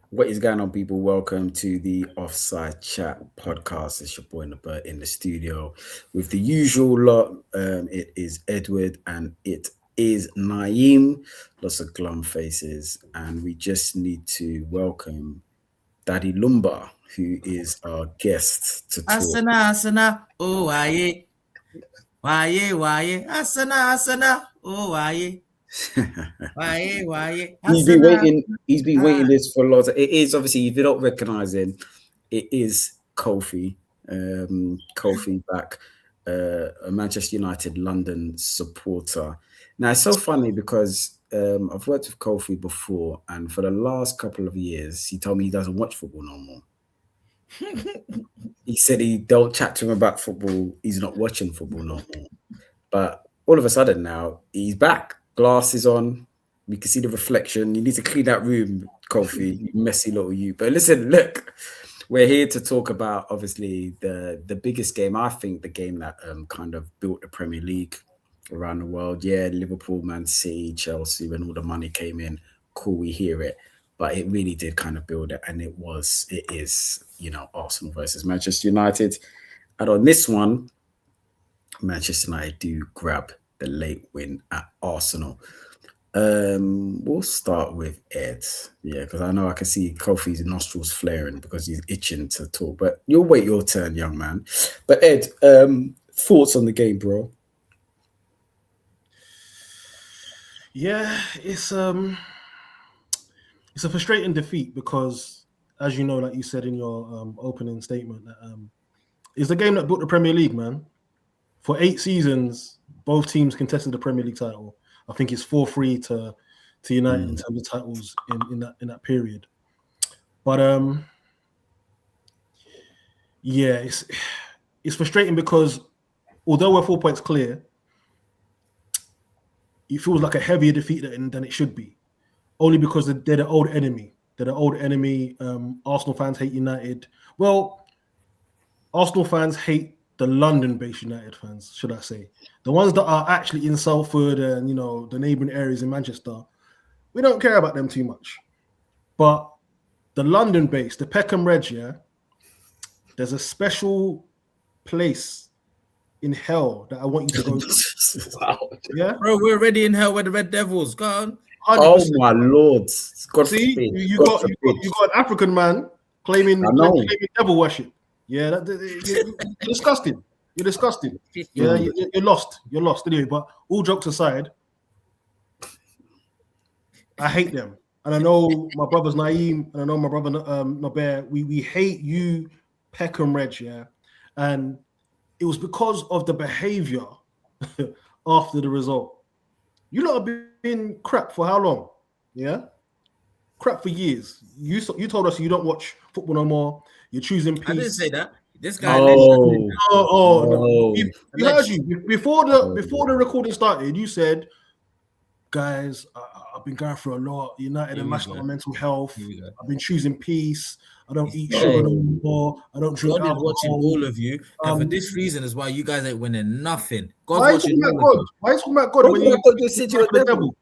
What is going on, people? Welcome to the Offside Chat podcast. It's your boy in the studio with the usual lot. It is Edward and it is Naeem. Lots of glum faces, and we just need to welcome Daddy Lumba, who is our guest to talk. Asana, oh why, asana, oh why. He's been waiting. He's been waiting this for a lot. It is obviously, if you don't recognize him, it is Kofi. Kofi back, a Manchester United London supporter. Now it's so funny because I've worked with Kofi before, and for the last couple of years, he told me he doesn't watch football no more. He said he don't chat to him about football. He's not watching football no more. But all of a sudden now he's back. Glasses on. We can see the reflection. You need to clean that room, Kofi, you messy little you. But listen, look, we're here to talk about obviously the biggest game. I think the game that kind of built the Premier League around the world. Yeah, Liverpool, Man City, Chelsea, when all the money came in, cool, we hear it. But it really did kind of build it, and it is, Arsenal versus Manchester United. And on this one, Manchester United do grab the late win at Arsenal. We'll start with Ed. Yeah, because I know I can see Kofi's nostrils flaring because he's itching to talk. But you'll wait your turn, young man. But Ed, thoughts on the game, bro? Yeah, it's a frustrating defeat because, as you know, like you said in your opening statement, that it's the game that built the Premier League, man. For 8 seasons, both teams contested the Premier League title. I think it's 4-3 to United in terms of titles in that period. But yeah, it's frustrating because although we're 4 points clear, it feels like a heavier defeat than it should be. Only because they're the old enemy. They're the old enemy. Arsenal fans hate United. Well, Arsenal fans hate the London-based United fans, should I say. The ones that are actually in Salford and, the neighbouring areas in Manchester, we don't care about them too much. But the London-based, the Peckham Reds, yeah, there's a special place in hell that I want you to go to. Wow. Yeah? Bro, we're already in hell with the Red Devils. Go on. 100%. Oh my lord! God See, forbid. you God got an African man claiming devil worship. Yeah, you're disgusting. You're disgusting. Yeah, you're lost. You're lost anyway. But all jokes aside, I hate them, and I know my brother's Naeem, and I know my brother Naber. We hate you, Peckham Reds, yeah, and it was because of the behaviour after the result. You lot have been crap for how long? Yeah, crap for years. You told us you don't watch football no more. You're choosing peace. I didn't say that. This guy. No. We heard you before the recording started. You said, "Guys, I've been going through a lot. United and mashed up my mental health. I've been choosing peace. I don't eat sugar no more. I don't drink alcohol." Watching all of you, and for this reason is why you guys ain't winning nothing. Why are you talking about God? Why are you talking about God when you said you're the devil?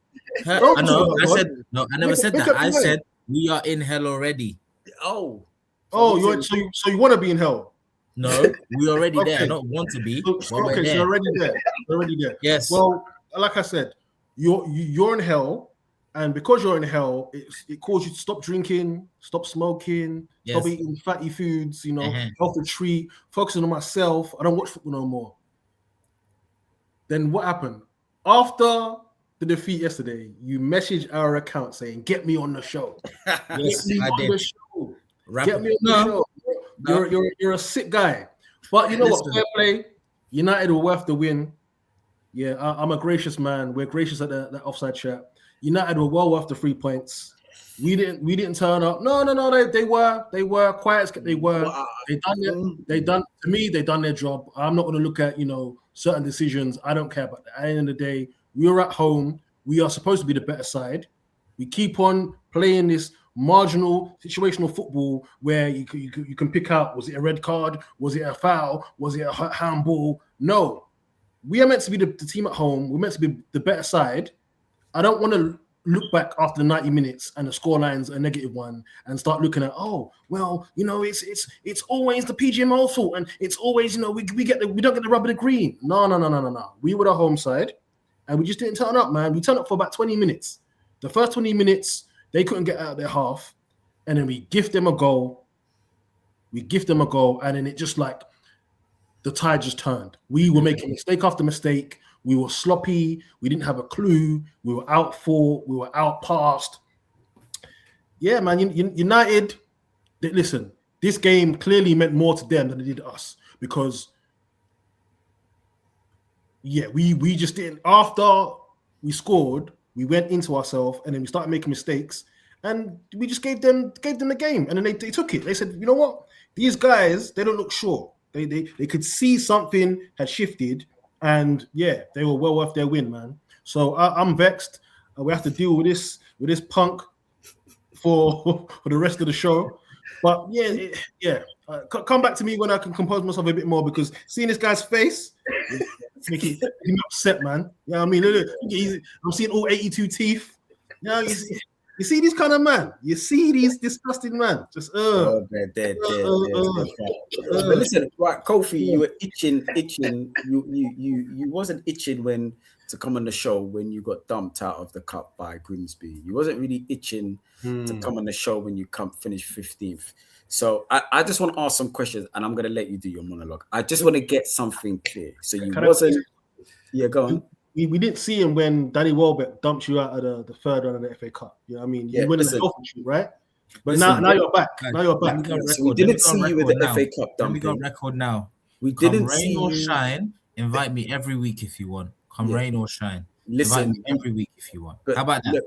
I know. I said no. I never said that. I said we are in hell already. So you want to be in hell? No, we're already there. I don't want to be. So you're already there. You're already there. Yes. Well, like I said, you're in hell, and because you're in hell, it calls you to stop drinking, stop smoking, stop eating fatty foods. Health retreat, focusing on myself. I don't watch football no more. Then what happened after the defeat yesterday? You messaged our account saying, "Get me on the show." Yes, I did. Get me on the show. You're a sick guy. But you know what? Fair play. United were worth the win. Yeah, I'm a gracious man. We're gracious at that offside chat. United were well worth the 3 points. We didn't turn up. No. They were quiet. They done their job. I'm not going to look at certain decisions. I don't care about that. At the end of the day, we are at home. We are supposed to be the better side. We keep on playing this marginal situational football where you can pick out, was it a red card, was it a foul, was it a handball? No, we are meant to be the team at home. We're meant to be the better side. I don't want to look back after the 90 minutes and the scoreline's a -1 and start looking at, oh, well, it's always the PGMO fault and it's always, we don't get the rub of the green. No. We were the home side and we just didn't turn up, man. We turned up for about 20 minutes. The first 20 minutes, they couldn't get out of their half, and then we gift them a goal. And then it just like the tide just turned. We were making mistake after mistake. We were sloppy. We didn't have a clue. We were outfought. We were outpassed. Yeah, man. United. Listen, this game clearly meant more to them than it did us because, yeah, we just didn't. After we scored, we went into ourselves and then we started making mistakes, and we just gave them the game, and then they took it. They said, you know what? These guys, they don't look sure. They could see something had shifted, and yeah, they were well worth their win, man. So I'm vexed. We have to deal with this punk for the rest of the show. But yeah. Come back to me when I can compose myself a bit more, because seeing this guy's face making him upset, man. Yeah, I mean, look, I'm seeing all 82 teeth. Yeah, you see this kind of man. You see these disgusting man. Just they're dead. But listen, right, Kofi, you were itching. You wasn't itching to come on the show when you got dumped out of the cup by Grimsby. You wasn't really itching to come on the show when you finished 15th. So I just want to ask some questions, and I'm going to let you do your monologue. I just want to get something clear. So you wasn't. Yeah, go on. We didn't see him when Danny Welbeck dumped you out of the third round of the FA Cup. You know what I mean? You went in the health issue, right? But now you're back. Now you're back. So we didn't see you with the FA Cup dumping. We got record now. We didn't rain or shine. Invite me every week if you want. Rain or shine. Listen, invite me every week if you want. How about that? Look,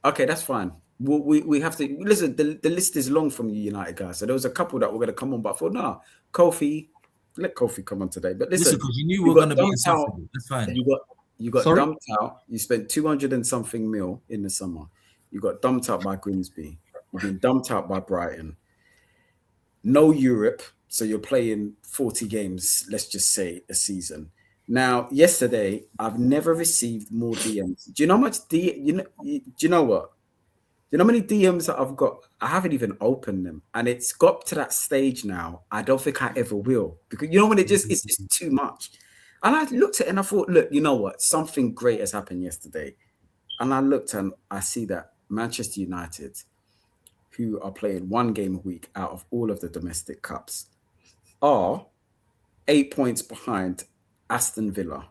okay, that's fine. We have to listen. The list is long from you United guys. So there was a couple that were going to come on, but I thought, nah, Kofi, let Kofi come on today. But listen, because you knew we were going to be insufferable. That's fine. You got dumped out. You spent 200 and something mil in the summer. You got dumped out by Grimsby. You've been dumped out by Brighton. No Europe, so you're playing 40 games, let's just say, a season. Now, yesterday, I've never received more DMs. Do you know how much do you know what? Do you know how many DMs that I've got? I haven't even opened them. And it's got to that stage now. I don't think I ever will. Because you know when it's just too much. And I looked at it and I thought, look, you know what? Something great has happened yesterday. And I looked and I see that Manchester United, who are playing one game a week out of all of the domestic cups, are 8 points behind Aston Villa,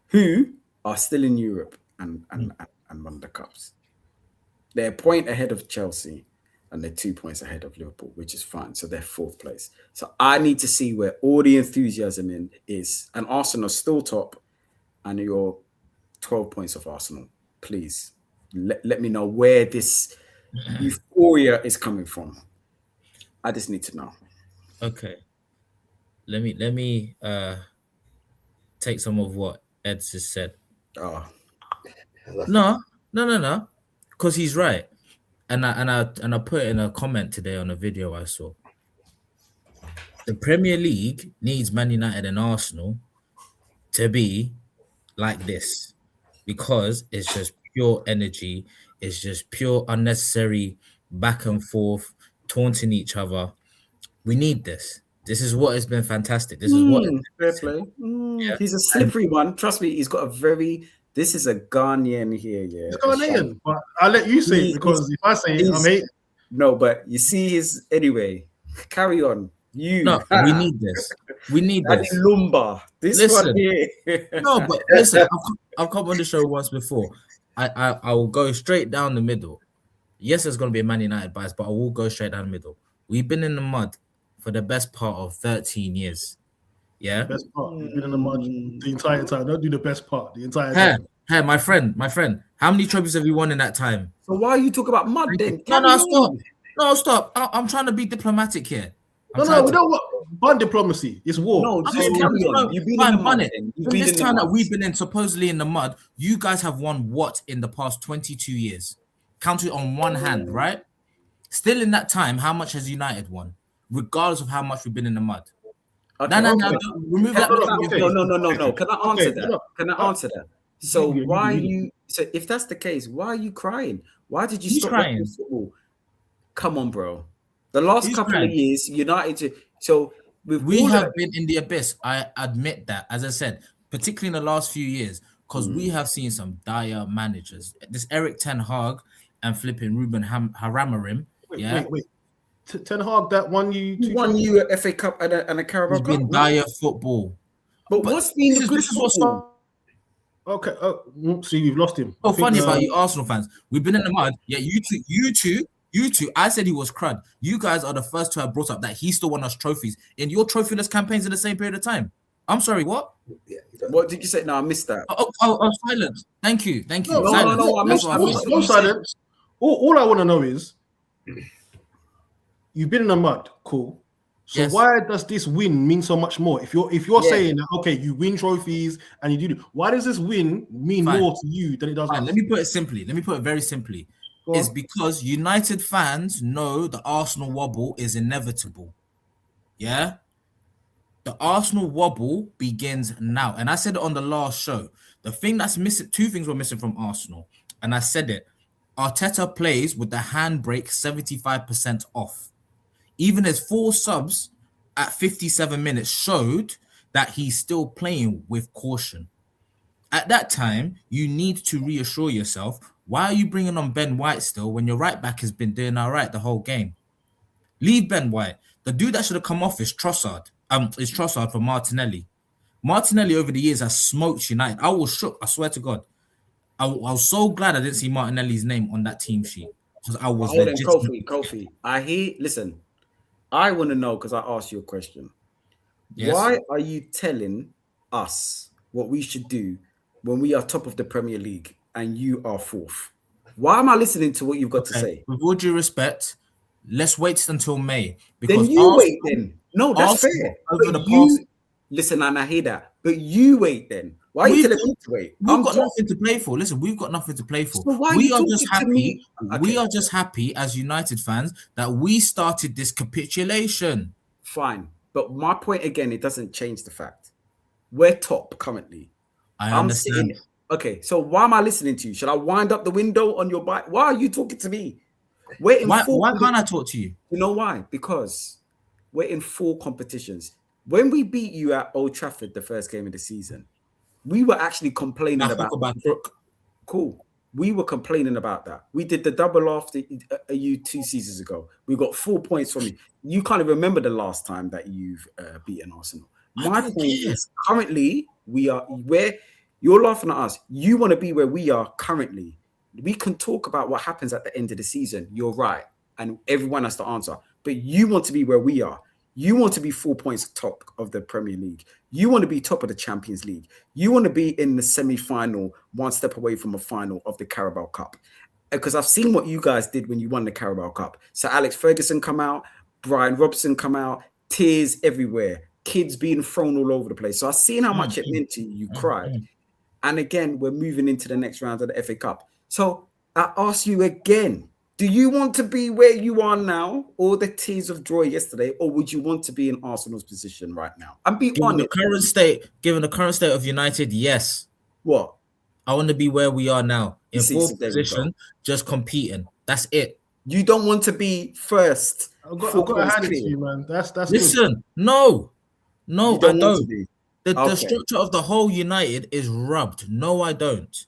who are still in Europe and won the cups. They're a point ahead of Chelsea and they're 2 points ahead of Liverpool, which is fine. So they're fourth place. So I need to see where all the enthusiasm is. And Arsenal are still top and you're 12 points off Arsenal. Please let me know where this euphoria is coming from. I just need to know. Okay. Let me take some of what Ed just said. Oh. No. Because he's right. And I put in a comment today on a video I saw. The Premier League needs Man United and Arsenal to be like this because it's just pure energy. It's just pure unnecessary back and forth, taunting each other. We need this. This is what has been fantastic. This is what fair play. Yeah. He's a slippery one. Trust me, he's got a very. This is a Ghanaian here, yeah. It's Ghanaian, but I'll let you say it because if I say it, I'm hate. No, but you see his anyway. Carry on. We need this. We need this. Lumba. One here. No, but listen, I've come on the show once before. I will go straight down the middle. Yes, there's going to be a Man United bias, but I will go straight down the middle. We've been in the mud for the best part of 13 years. Yeah? Best part. We've been in the mud the entire time. Don't do the best part. The entire time. Hey, my friend. How many trophies have you won in that time? So why are you talking about mud then? No, stop. I'm trying to be diplomatic here. We don't want diplomacy. It's war. No, just carry on. You've been in the mud. This time that we've been in supposedly in the mud, you guys have won what in the past 22 years? Counted on one hand, right? Still in that time, how much has United won? Regardless of how much we've been in the mud. Okay, no. Remove that. No. Can I answer that? Can I answer that? So why you? So if that's the case, why are you crying? Why did you stop watching football? Come on, bro. The last couple of years, United. So we have been in the abyss. I admit that. As I said, particularly in the last few years, because we have seen some dire managers. This Eric Ten Hag and flipping Ruben Haramarim. Wait. Ten Hag that won you a FA Cup and a Carabao Cup. It's been dire football. But what's been the good football? Okay. See, we've lost him. Oh, funny about you Arsenal fans. We've been in the mud. Yeah, you two. I said he was crud. You guys are the first to have brought up that he still won us trophies in your trophyless campaigns in the same period of time. I'm sorry, what? What did you say? No, I missed that. Oh, silence. Thank you. No, I missed silence. All I want to know is, you've been in the mud, cool. So why does this win mean so much more? If you're saying that, okay, you win trophies and you do, why does this win mean more to you than it does? Let me put it very simply. It's because United fans know the Arsenal wobble is inevitable. Yeah? The Arsenal wobble begins now. And I said it on the last show. The thing that's missing, two things were missing from Arsenal. And I said it. Arteta plays with the handbrake 75% off. Even his 4 subs at 57 minutes showed that he's still playing with caution. At that time, you need to reassure yourself, why are you bringing on Ben White still when your right back has been doing all right the whole game? Leave Ben White. The dude that should have come off is Trossard. Is Trossard for Martinelli. Martinelli over the years has smoked United. I was shook, I swear to God. I was so glad I didn't see Martinelli's name on that team sheet. Because I was Kofi. Listen. I want to know, because I asked you a question. Yes. Why are you telling us what we should do when we are top of the Premier League and you are 4th? Why am I listening to what you've got to say? With all due respect, let's wait until May. Because then you wait then. No, that's fair. Listen, and I hear that. But you wait then. Why are you telling me to wait? We've got nothing to play for. Listen, we've got nothing to play for. So we are just happy. Okay. We are just happy as United fans that we started this capitulation. Fine. But my point again, it doesn't change the fact. We're top currently. I understand. Okay, so why am I listening to you? Should I wind up the window on your bike? Why are you talking to me? Why can't I talk to you? You know why? Because we're in 4 competitions. When we beat you at Old Trafford the first game of the season, we were actually complaining about cool. We were complaining about that. We did the double after you 2 seasons ago. We got 4 points from you. You can't even remember the last time that you've beaten Arsenal. My point is, currently, we are where you're laughing at us. You want to be where we are currently. We can talk about what happens at the end of the season. You're right. And everyone has to answer. But you want to be where we are. You want to be 4 points top of the Premier League. You want to be top of the Champions League. You want to be in the semi-final, 1 step away from a final of the Carabao Cup. Because I've seen what you guys did when you won the Carabao Cup. So Alex Ferguson come out, Brian Robson come out, tears everywhere, kids being thrown all over the place. So I've seen how much it meant to you. You cried. And again, we're moving into the next round of the FA Cup. So I ask you again, do you want to be where you are now, or the tears of joy yesterday, or would you want to be in Arsenal's position right now? And be honest. Given the current state of United, yes. What? I want to be where we are now, in 4th position, just competing. That's it. You don't want to be first. I've got a hand to you, man. That's listen. Good. No, I don't. The structure of the whole United is rubbed. No, I don't.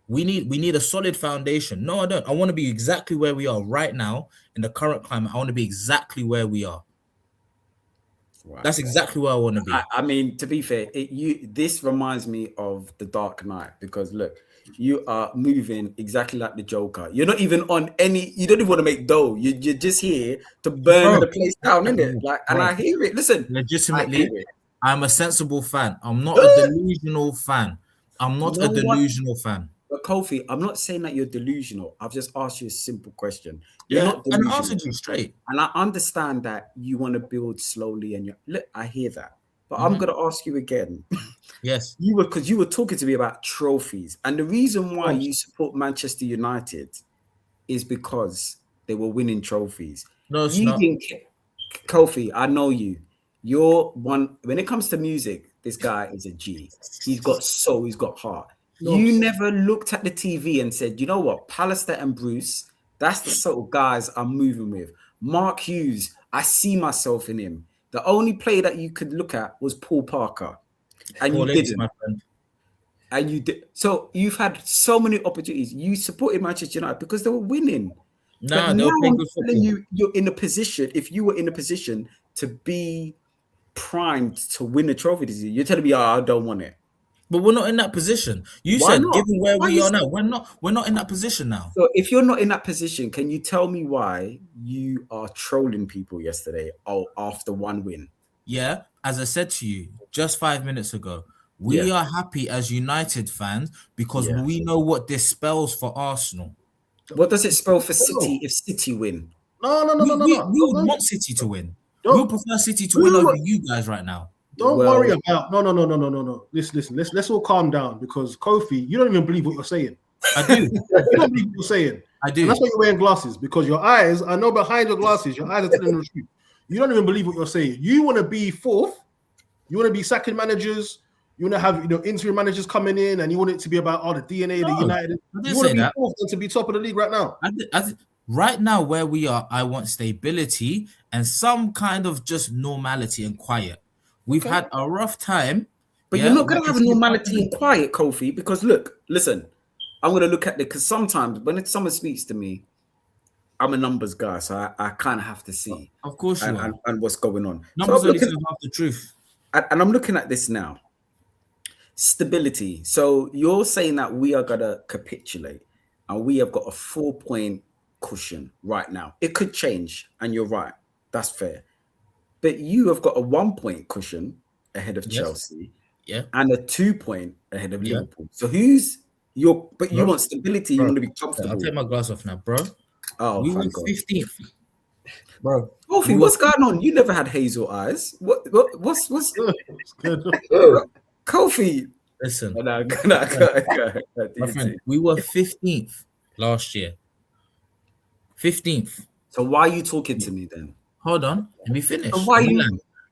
We need a solid foundation. No, I don't. I want to be exactly where we are right now in the current climate. I want to be exactly where we are. Right. That's exactly where I want to be. I mean, to be fair, this reminds me of The Dark Knight, because look, you are moving exactly like the Joker. You're not even on any. You don't even want to make dough. You're just here to burn the place down, isn't it? Like, and I hear it. Listen, legitimately, I'm a sensible fan. I'm not a delusional fan. Fan. But Kofi, I'm not saying that you're delusional. I've just asked you a simple question. You're not delusional. And I answered you straight. And I understand that you want to build slowly, and look, I hear that. But I'm going to ask you again. Yes. Because you were talking to me about trophies. And the reason why you support Manchester United is because they were winning trophies. No, it's not. Kofi, I know you. You're one. When it comes to music, this guy is a G. He's got heart. You never looked at the TV and said, you know what, Pallister and Bruce, that's the sort of guys I'm moving with. Mark Hughes, I see myself in him. The only player that you could look at was Paul Parker, and you didn't. My friend. And you did. So you've had so many opportunities. You supported Manchester United because they were winning. No, they were playing good football. You're in a position. If you were in a position to be primed to win a trophy this year, you're telling me, I don't want it. But we're not in that position. You said, given where we are now, we're not in that position now. So if you're not in that position, can you tell me why you are trolling people yesterday after one win? Yeah, as I said to you just 5 minutes ago, we are happy as United fans because we know what this spells for Arsenal. What does it spell for City if City win? No. We would want City to win. We would prefer City to win over you guys right now. Don't worry about no. Listen. Let's all calm down because Kofi, you don't even believe what you're saying. I do. You don't believe what you're saying. I do. And that's why you're wearing glasses because your eyes. I know behind your glasses, your eyes are telling the truth. You don't even believe what you're saying. You want to be fourth. You want to be second managers. You want to have interim managers coming in, and you want it to be about the DNA, the United. You want to be fourth and to be top of the league right now. Right now, where we are, I want stability and some kind of just normality and quiet. We've had a rough time. But you're not going to have normality and quiet, Kofi, because listen, I'm going to look at it because sometimes when someone speaks to me, I'm a numbers guy, so I kind of have to see. Of course you are. And what's going on. Numbers only tell half the truth. And I'm looking at this now. Stability. So you're saying that we are going to capitulate and we have got a 4-point cushion right now. It could change, and you're right. That's fair. But you have got a 1-point cushion ahead of Chelsea, and a 2-point ahead of Liverpool. So you want stability, you want to be comfortable. I'll take my glass off now, bro. Oh, we were 15th. Bro. Kofi, what's going on? You never had hazel eyes. What's Kofi? Listen. No, my friend, we were 15th last year. 15th. So why are you talking to me then? Hold on, let me finish.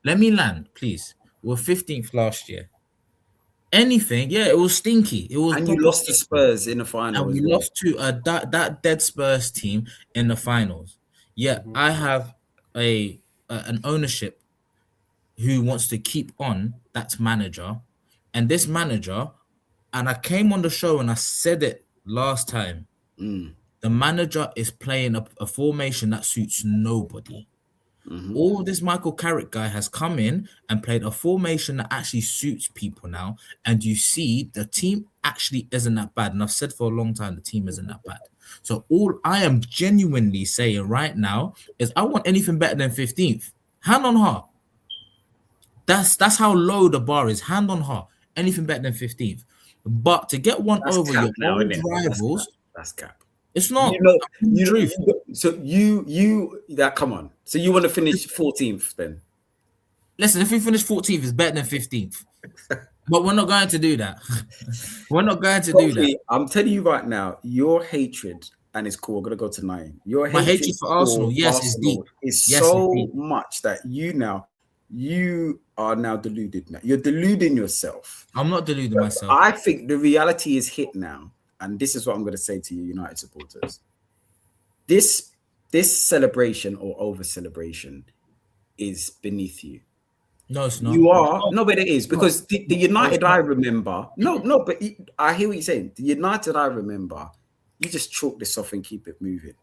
Let me land, please. We were 15th last year. Anything, it was stinky. It was, and you lost to Spurs in the final. And we lost to that dead Spurs team in the finals. Yeah, I have an ownership who wants to keep on that manager, and this manager, and I came on the show and I said it last time. The manager is playing a formation that suits nobody. All this Michael Carrick guy has come in and played a formation that actually suits people now. And you see the team actually isn't that bad. And I've said for a long time, the team isn't that bad. So all I am genuinely saying right now is I want anything better than 15th. Hand on heart. That's how low the bar is. Hand on heart. Anything better than 15th. But to get one over your old rivals, that's cap. It's not. Come on. So you want to finish 14th then? Listen, if we finish 14th, it's better than 15th. But we're not going to do that. We're not going to do that. I'm telling you right now, your hatred, and it's cool, we're going to go to 9. My hatred for Arsenal, is deep. It's so much that you are now deluded. Now. You're deluding yourself. I'm not deluding myself. I think the reality is hit now. And this is what I'm going to say to you, United supporters. This celebration or over celebration is beneath you. No, it's not. You are. No, but it is. Because the United I remember. No, but I hear what you're saying. The United I remember, you just chalk this off and keep it moving.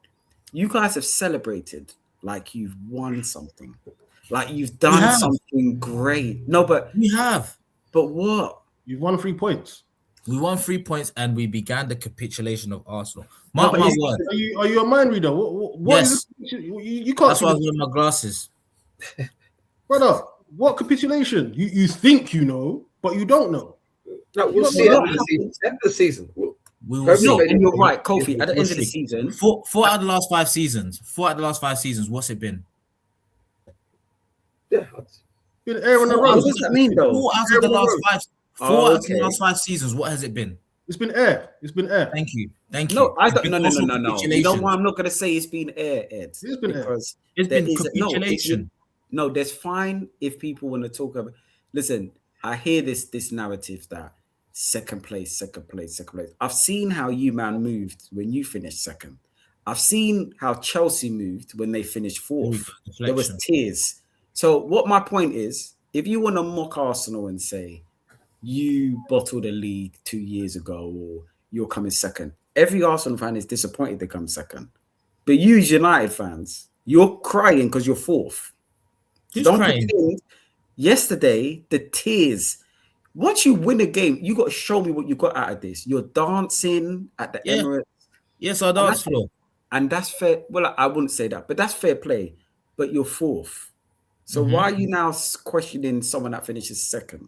You guys have celebrated like you've won something. Like you've done something great. No, but... We have. But what? You've won 3 points. We won 3 points and we began the capitulation of Arsenal. Mark my word. Are you a mind reader? What yes. You can't. That's why I was wearing my glasses. Brother, what capitulation? You think you know, but you don't know. No, we'll see at the end of the season. We will see. And you're right, Kofi. At the end of the season, four out of the last 5 seasons. 4 out of the last 5 seasons. What's it been? Yeah. Been air on the road. What does that mean, though? 4 out of the last 5. 4 out of the last 5 seasons. What has it been? It's been air. It's been air. Thank you. No, I don't. No. You know why I'm not going to say it's been air, Ed? It's been air. It's been capitulation. No, there's fine if people want to talk about. Listen, I hear this narrative that second place. I've seen how you man moved when you finished second. I've seen how Chelsea moved when they finished fourth. There was tears. So what my point is, if you want to mock Arsenal and say you bottled a league 2 years ago or you're coming second, every Arsenal fan is disappointed they come second. But you as United fans, you're crying because you're fourth. Who's crying? Yesterday, the tears. Once you win a game, you got to show me what you got out of this. You're dancing at the Emirates. Yes, our dance floor. And that's fair. Well, I wouldn't say that, but that's fair play. But you're fourth. So why are you now questioning someone that finishes second?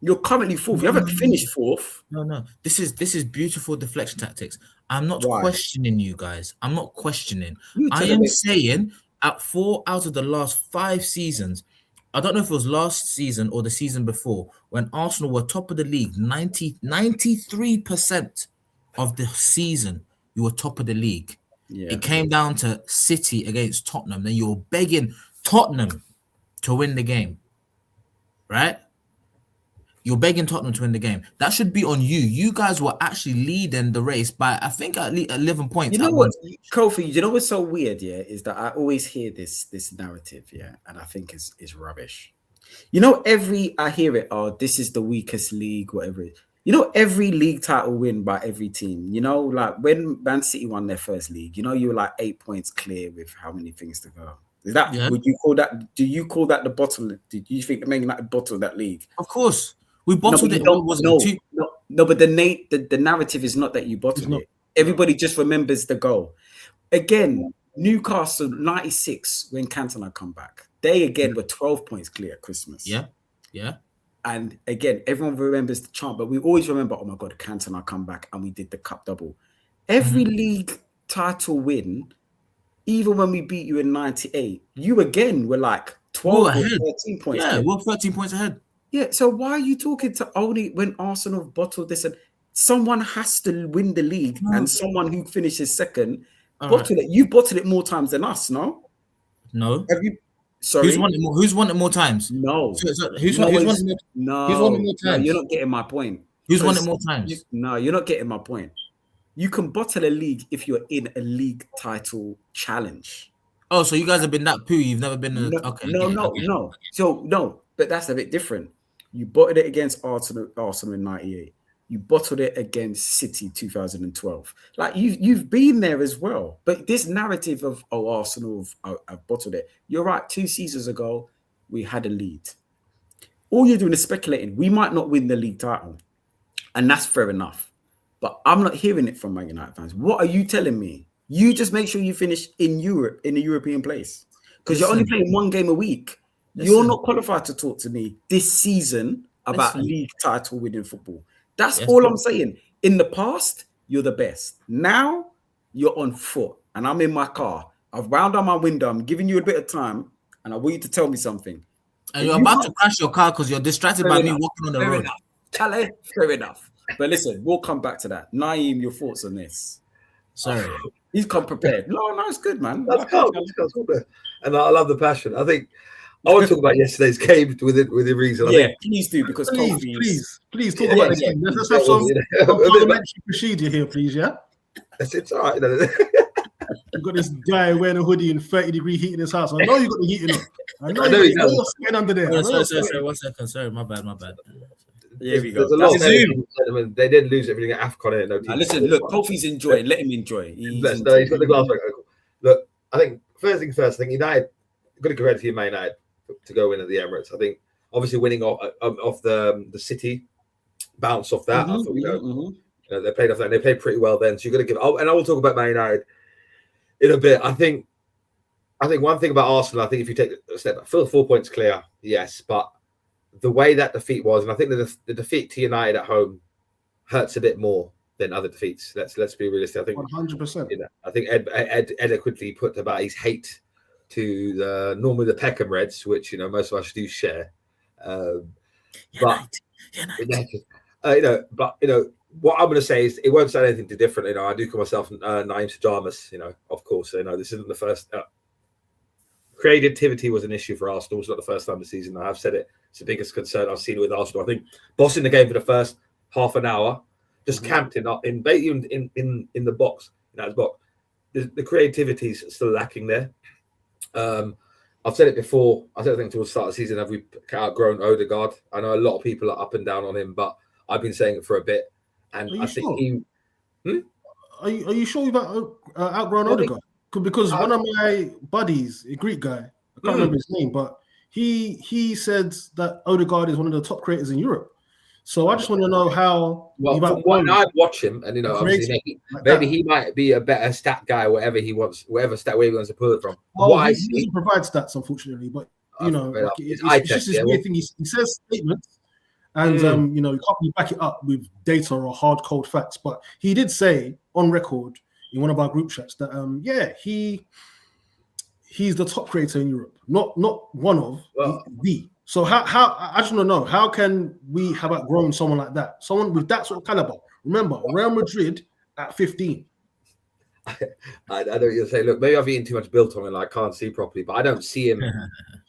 You're currently fourth. You haven't finished fourth. No. This is beautiful deflection tactics. I'm not questioning you guys. I'm not questioning. I am saying at 4 out of the last 5 seasons, I don't know if it was last season or the season before, when Arsenal were top of the league, 93% of the season, you were top of the league. Yeah. It came down to City against Tottenham. Then you were begging Tottenham to win the game, right? You're begging Tottenham to win the game. That should be on you. You guys were actually leading the race by, I think, at least 11 points. You know what, Kofi, you know what's so weird, yeah, is that I always hear this narrative, yeah, and I think is rubbish. You know, I hear it, oh, this is the weakest league, whatever it is. You know, every league title win by every team, you know, like when Man City won their first league, you know, you were like 8 points clear with how many things to go. Is that, would you call that, do you call that the bottle? Did you think the Man United bottled that league? Of course. We bottled it. No, but the narrative is not that you bottled it. Everybody just remembers the goal. Again, Newcastle 96 when Cantona come back. They again were 12 points clear at Christmas. Yeah. And again, everyone remembers the chant, but we always remember, oh my God, Cantona come back and we did the cup double. Every league title win, even when we beat you in 98, you again were like 12 or 13 points. Yeah, we're 13 points ahead. Yeah, so why are you talking to only when Arsenal bottled this? And someone has to win the league, and someone who finishes second bottled it. You bottled it more times than us, no? No. Have you? Sorry. Who's won it more times? No. Who's won it more times? No, you're not getting my point. Who's won it more times? You're not getting my point. You can bottle a league if you're in a league title challenge. Oh, so you guys have been that poo? You've never been? No. So no, but that's a bit different. You bottled it against Arsenal in 98. You bottled it against City 2012. Like you've been there as well. But this narrative of Arsenal have bottled it. You're right. 2 seasons ago, we had a lead. All you're doing is speculating. We might not win the league title, and that's fair enough. But I'm not hearing it from Man United fans. What are you telling me? You just make sure you finish in Europe in a European place because you're only playing 1 game a week. You're not qualified to talk to me this season about league title winning football. That's all I'm saying. In the past, you're the best. Now, you're on foot, and I'm in my car. I've wound down my window. I'm giving you a bit of time, and I want you to tell me something. And you're about to crash your car because you're distracted by me walking on the road. Charlie, fair enough. But listen, we'll come back to that. Naeem, your thoughts on this? Sorry. He's come prepared. No, it's good, man. That's cool. And I love the passion. I think I want to talk about yesterday's game within reason. Please do, because please talk about the game. Let's have some parliamentary procedure here, please. Yeah, it's all right. You've got this guy wearing a hoodie in 30-degree heat in his house. I know you got the heat in it. I know you're sitting under there. Sorry, 1 second. Sorry, my bad. Here we go. They did lose everything at AFCON. Listen, look, Kofi's enjoying. Let him enjoy. He's got the glass back. Look, I think first thing first, I think United got to credit to United to go in at the Emirates. I think obviously winning off the City bounce off that. I thought, they played off that. And they played pretty well then. So you got to give. And I will talk about Man United in a bit. I think one thing about Arsenal. I think if you take a step back, 4 points clear, yes, but the way that defeat was, and I think the defeat to United at home hurts a bit more than other defeats. Let's be realistic. I think 100%. I think Ed eloquently put about his hate to normally the Peckham Reds, which most of us do share. But what I'm going to say is it won't say anything too different. I do call myself Naeem Sajamas. Of course. This isn't the first. creativity was an issue for Arsenal. It's not the first time this season. I've said it. It's the biggest concern I've seen with Arsenal. I think bossing the game for the first half an hour, just camped in the box, in that box. The creativity is still lacking there. I've said it before. I don't think until the start of the season have we outgrown Odegaard. I know a lot of people are up and down on him, but I've been saying it for a bit, and I think he. Are you sure you've outgrown Odegaard? Because one of my buddies, a Greek guy, I can't remember his name, but he said that Odegaard is one of the top creators in Europe. So I just want to know how. Well, from when I watch him, and obviously maybe he might be a better stat guy, whatever he wants, whatever stat where he wants to pull it from. He doesn't provide stats, unfortunately, but it's just this weird thing. He says statements, and you can't really back it up with data or hard cold facts. But he did say on record in one of our group chats that he's the top creator in Europe, not one of the. So how I just want to know, how can we have outgrown someone like that, someone with that sort of caliber? Remember, Real Madrid at 15. I know what you're saying. Look, maybe I've eaten too much biltong and I can't see properly, but I don't see him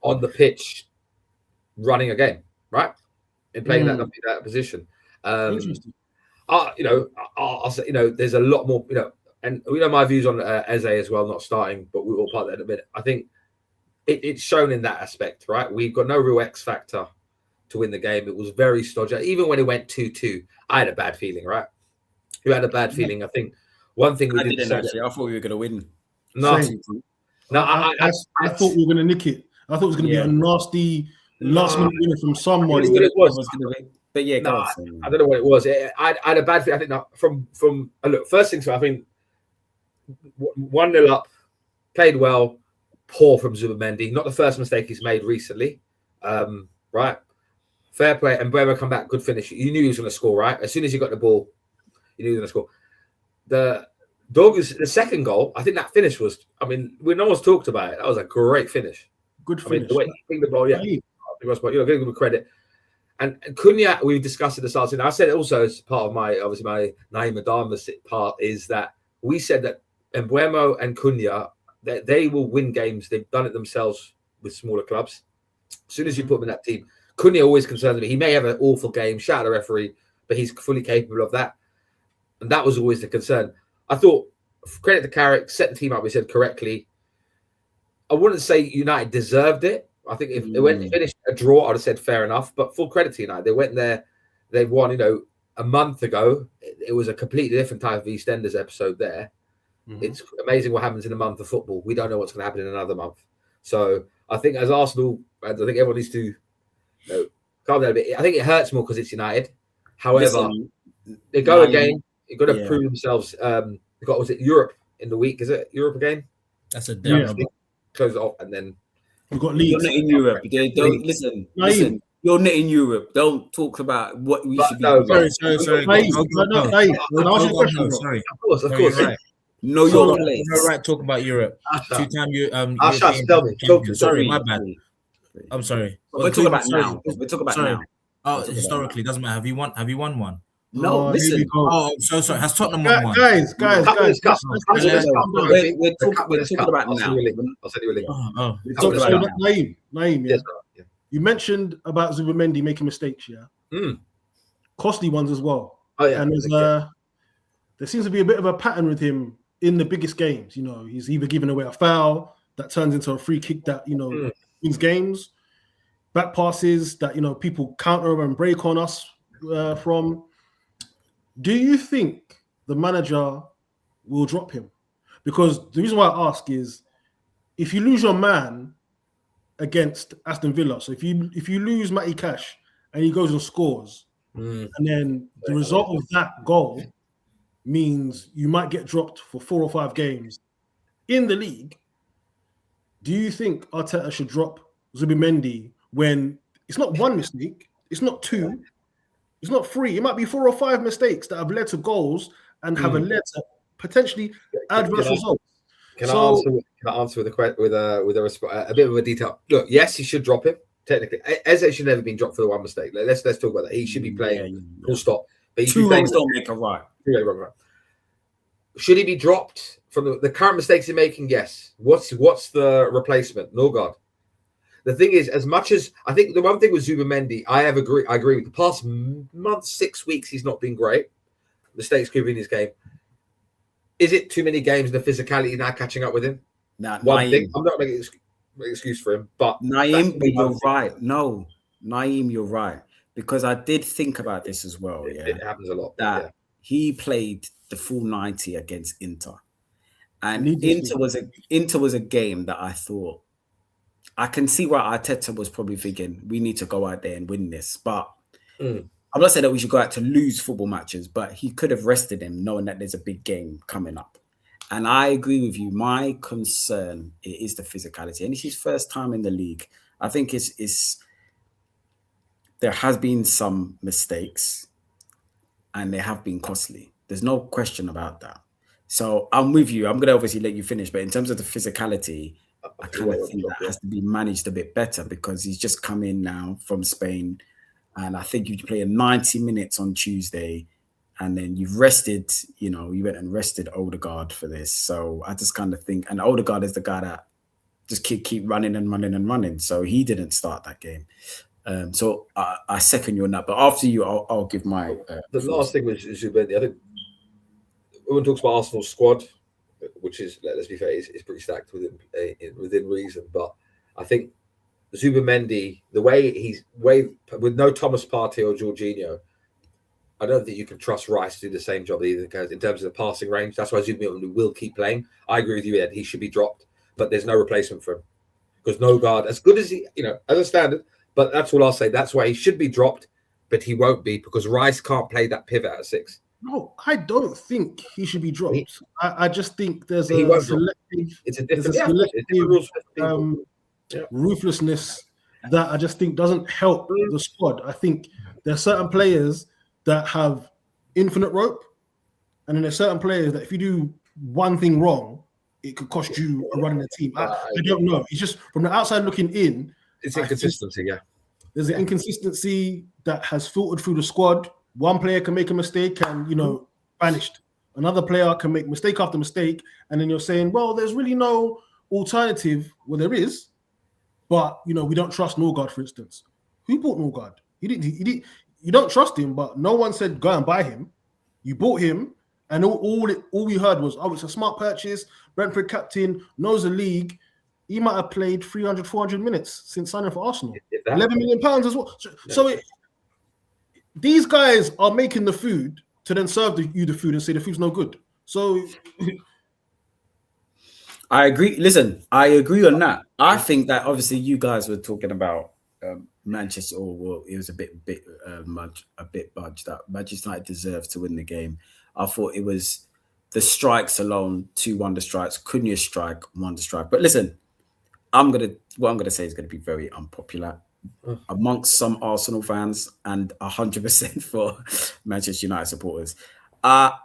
on the pitch running a game, right? And playing that position. Interesting. I'll say, there's a lot more, and we know my views on Eze as well, not starting, but we will part that in a minute. I think it's shown in that aspect, right? We've got no real X factor to win the game. It was very stodgy. Even when it went 2-2, I had a bad feeling, right? You had a bad feeling. I think one thing we didn't actually. I thought we were going to win. No, I thought we were going to nick it. I thought it was going to be a nasty last-minute winner from someone. It was. But yeah, I don't know what it was. I had a bad feeling. I think from look, first things, I think 1-0 up, played well. Poor from Zubimendi. Not the first mistake he's made recently. Right? Fair play. And Mbeumo come back, good finish. You knew he was going to score, right? As soon as he got the ball, you knew he was going to score. The second goal, I think that finish was, when no one's talked about it, that was a great finish. Good finish. The way he pinged the ball, give him credit. And Cunha, we discussed at the start, and I said it also as part of my Naim Adama part, is that we said that Mbeumo and Cunha, they will win games. They've done it themselves with smaller clubs. As soon as you put them in that team, Cunha always concerns me. He may have an awful game, shout at the referee, but he's fully capable of that. And that was always the concern. I thought, credit to Carrick, set the team up, we said correctly. I wouldn't say United deserved it. I think if they went and finished a draw, I'd have said fair enough. But full credit to United. They went there, they won, a month ago. It was a completely different type of EastEnders episode there. It's amazing what happens in a month of football. We don't know what's going to happen in another month. So I think as Arsenal fans, I think everyone needs to calm down a bit. I think it hurts more because it's United. However, they go again. You've got to prove themselves. Was it Europe in the week? Is it Europe again? That's a damn. Close it off and then we've got Leeds. You're not in Europe. Listen. You're not in Europe. Don't talk about what we should be doing. Sorry. Sorry. Of course. Right. Know your place. No right. Talk about Europe. Two-time Sorry, my bad. I'm sorry. We're talking about now. We're talking about now. Oh, historically, doesn't matter. Have you won one? No, listen. Oh, so sorry. Has Tottenham won one? Guys. We're talking about now. I'll send you a link. We're talking about Naim. Yes, You mentioned about Zubimendi making mistakes, costly ones as well. Oh yeah, and there seems to be a bit of a pattern with him in the biggest games. He's either giving away a foul that turns into a free kick that wins games, back passes that people counter and break on us from. Do you think the manager will drop him? Because the reason why I ask is, if you lose your man against Aston Villa, so if you lose Matty Cash and he goes and scores, and then the result of that goal means you might get dropped for 4 or 5 games in the league, do you think Arteta should drop Zubimendi when it's not one mistake, it's not 2, it's not 3, it might be 4 or 5 mistakes that have led to goals and have led to potentially adverse results? Can I answer with a bit of a detail? Look, yes, he should drop him. Technically, Eze should never been dropped for the one mistake. Let's talk about that. He should be playing full stop. But 2 wrongs don't make a right. Right. Should he be dropped from the current mistakes he's making? Yes. What's the replacement? Norgard. The thing is, as much as I think the one thing with Zubimendi, I agree with the past month, 6 weeks, he's not been great. Mistakes could be in his game. Is it too many games and the physicality now catching up with him? Nah, One thing, I'm not making an excuse for him, but Naeem, you're right. No, Naeem, you're right. Because I did think about this as well. Yeah, it happens a lot. That he played the full 90 against Inter, and Inter was a game that I thought I can see why Arteta was probably thinking we need to go out there and win this. But I'm not saying that we should go out to lose football matches, but he could have rested him knowing that there's a big game coming up. And I agree with you. My concern is the physicality, and it's his first time in the league. I think there has been some mistakes, and they have been costly. There's no question about that. So I'm with you. I'm going to obviously let you finish, but in terms of the physicality, I kind of think that has to be managed a bit better because he's just come in now from Spain, and I think you play 90 minutes on Tuesday, and then you've rested. You went and rested Odegaard for this. So I just kind of think, and Odegaard is the guy that just keep running and running and running. So he didn't start that game. So I second you on that. But after you, I'll give my. The last thing was Zubendi. I think everyone talks about Arsenal's squad, which is, let's be fair, is pretty stacked within reason. But I think Zubimendi, the way with no Thomas Partey or Jorginho, I don't think you can trust Rice to do the same job either. Because in terms of the passing range, that's why Zubimendi will keep playing. I agree with you that he should be dropped, but there's no replacement for him because Norgard, as good as he, as a standard. But that's all I'll say. That's why he should be dropped, but he won't be because Rice can't play that pivot at 6. No, I don't think he should be dropped. I just think there's a ruthlessness that I just think doesn't help the squad. I think there are certain players that have infinite rope, and then there's certain players that if you do one thing wrong, it could cost you a run in the team. I don't know. It's just from the outside looking in. It's inconsistency, yeah. There's an inconsistency that has filtered through the squad. One player can make a mistake and, vanished. Another player can make mistake after mistake, and then you're saying, well, there's really no alternative. Well, there is, but, we don't trust Norgard, for instance. Who bought Norgard? You don't trust him, but no one said go and buy him. You bought him, and all we heard was, it's a smart purchase. Brentford captain, knows the league. He might have played 300, 400 minutes since signing for Arsenal. £11 million as well. So these guys are making the food to then serve you the food and say the food's no good. So I agree. Listen, I agree on that. I think that obviously you guys were talking about Manchester, it was a bit budged that Manchester United deserved to win the game. I thought it was the strikes alone, 2 wonder strikes, Cunha strike, wonder strike. But listen, what I'm gonna say is going to be very unpopular amongst some Arsenal fans and 100% for Manchester United supporters. I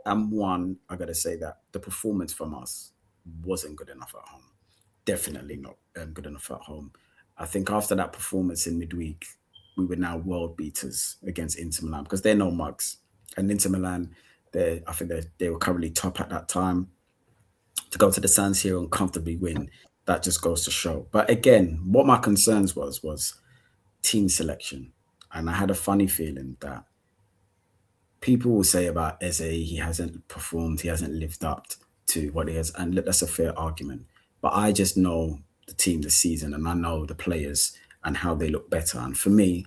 got to say that the performance from us wasn't good enough at home. Definitely not good enough at home. I think after that performance in midweek, we were now world beaters against Inter Milan because they're no mugs. And Inter Milan, I think they were currently top at that time. To go to the San Siro and comfortably win, that just goes to show. But again, what my concerns was team selection. And I had a funny feeling that people will say about Eze, he hasn't performed, he hasn't lived up to what he has. And that's a fair argument. But I just know the team this season, and I know the players and how they look better. And for me,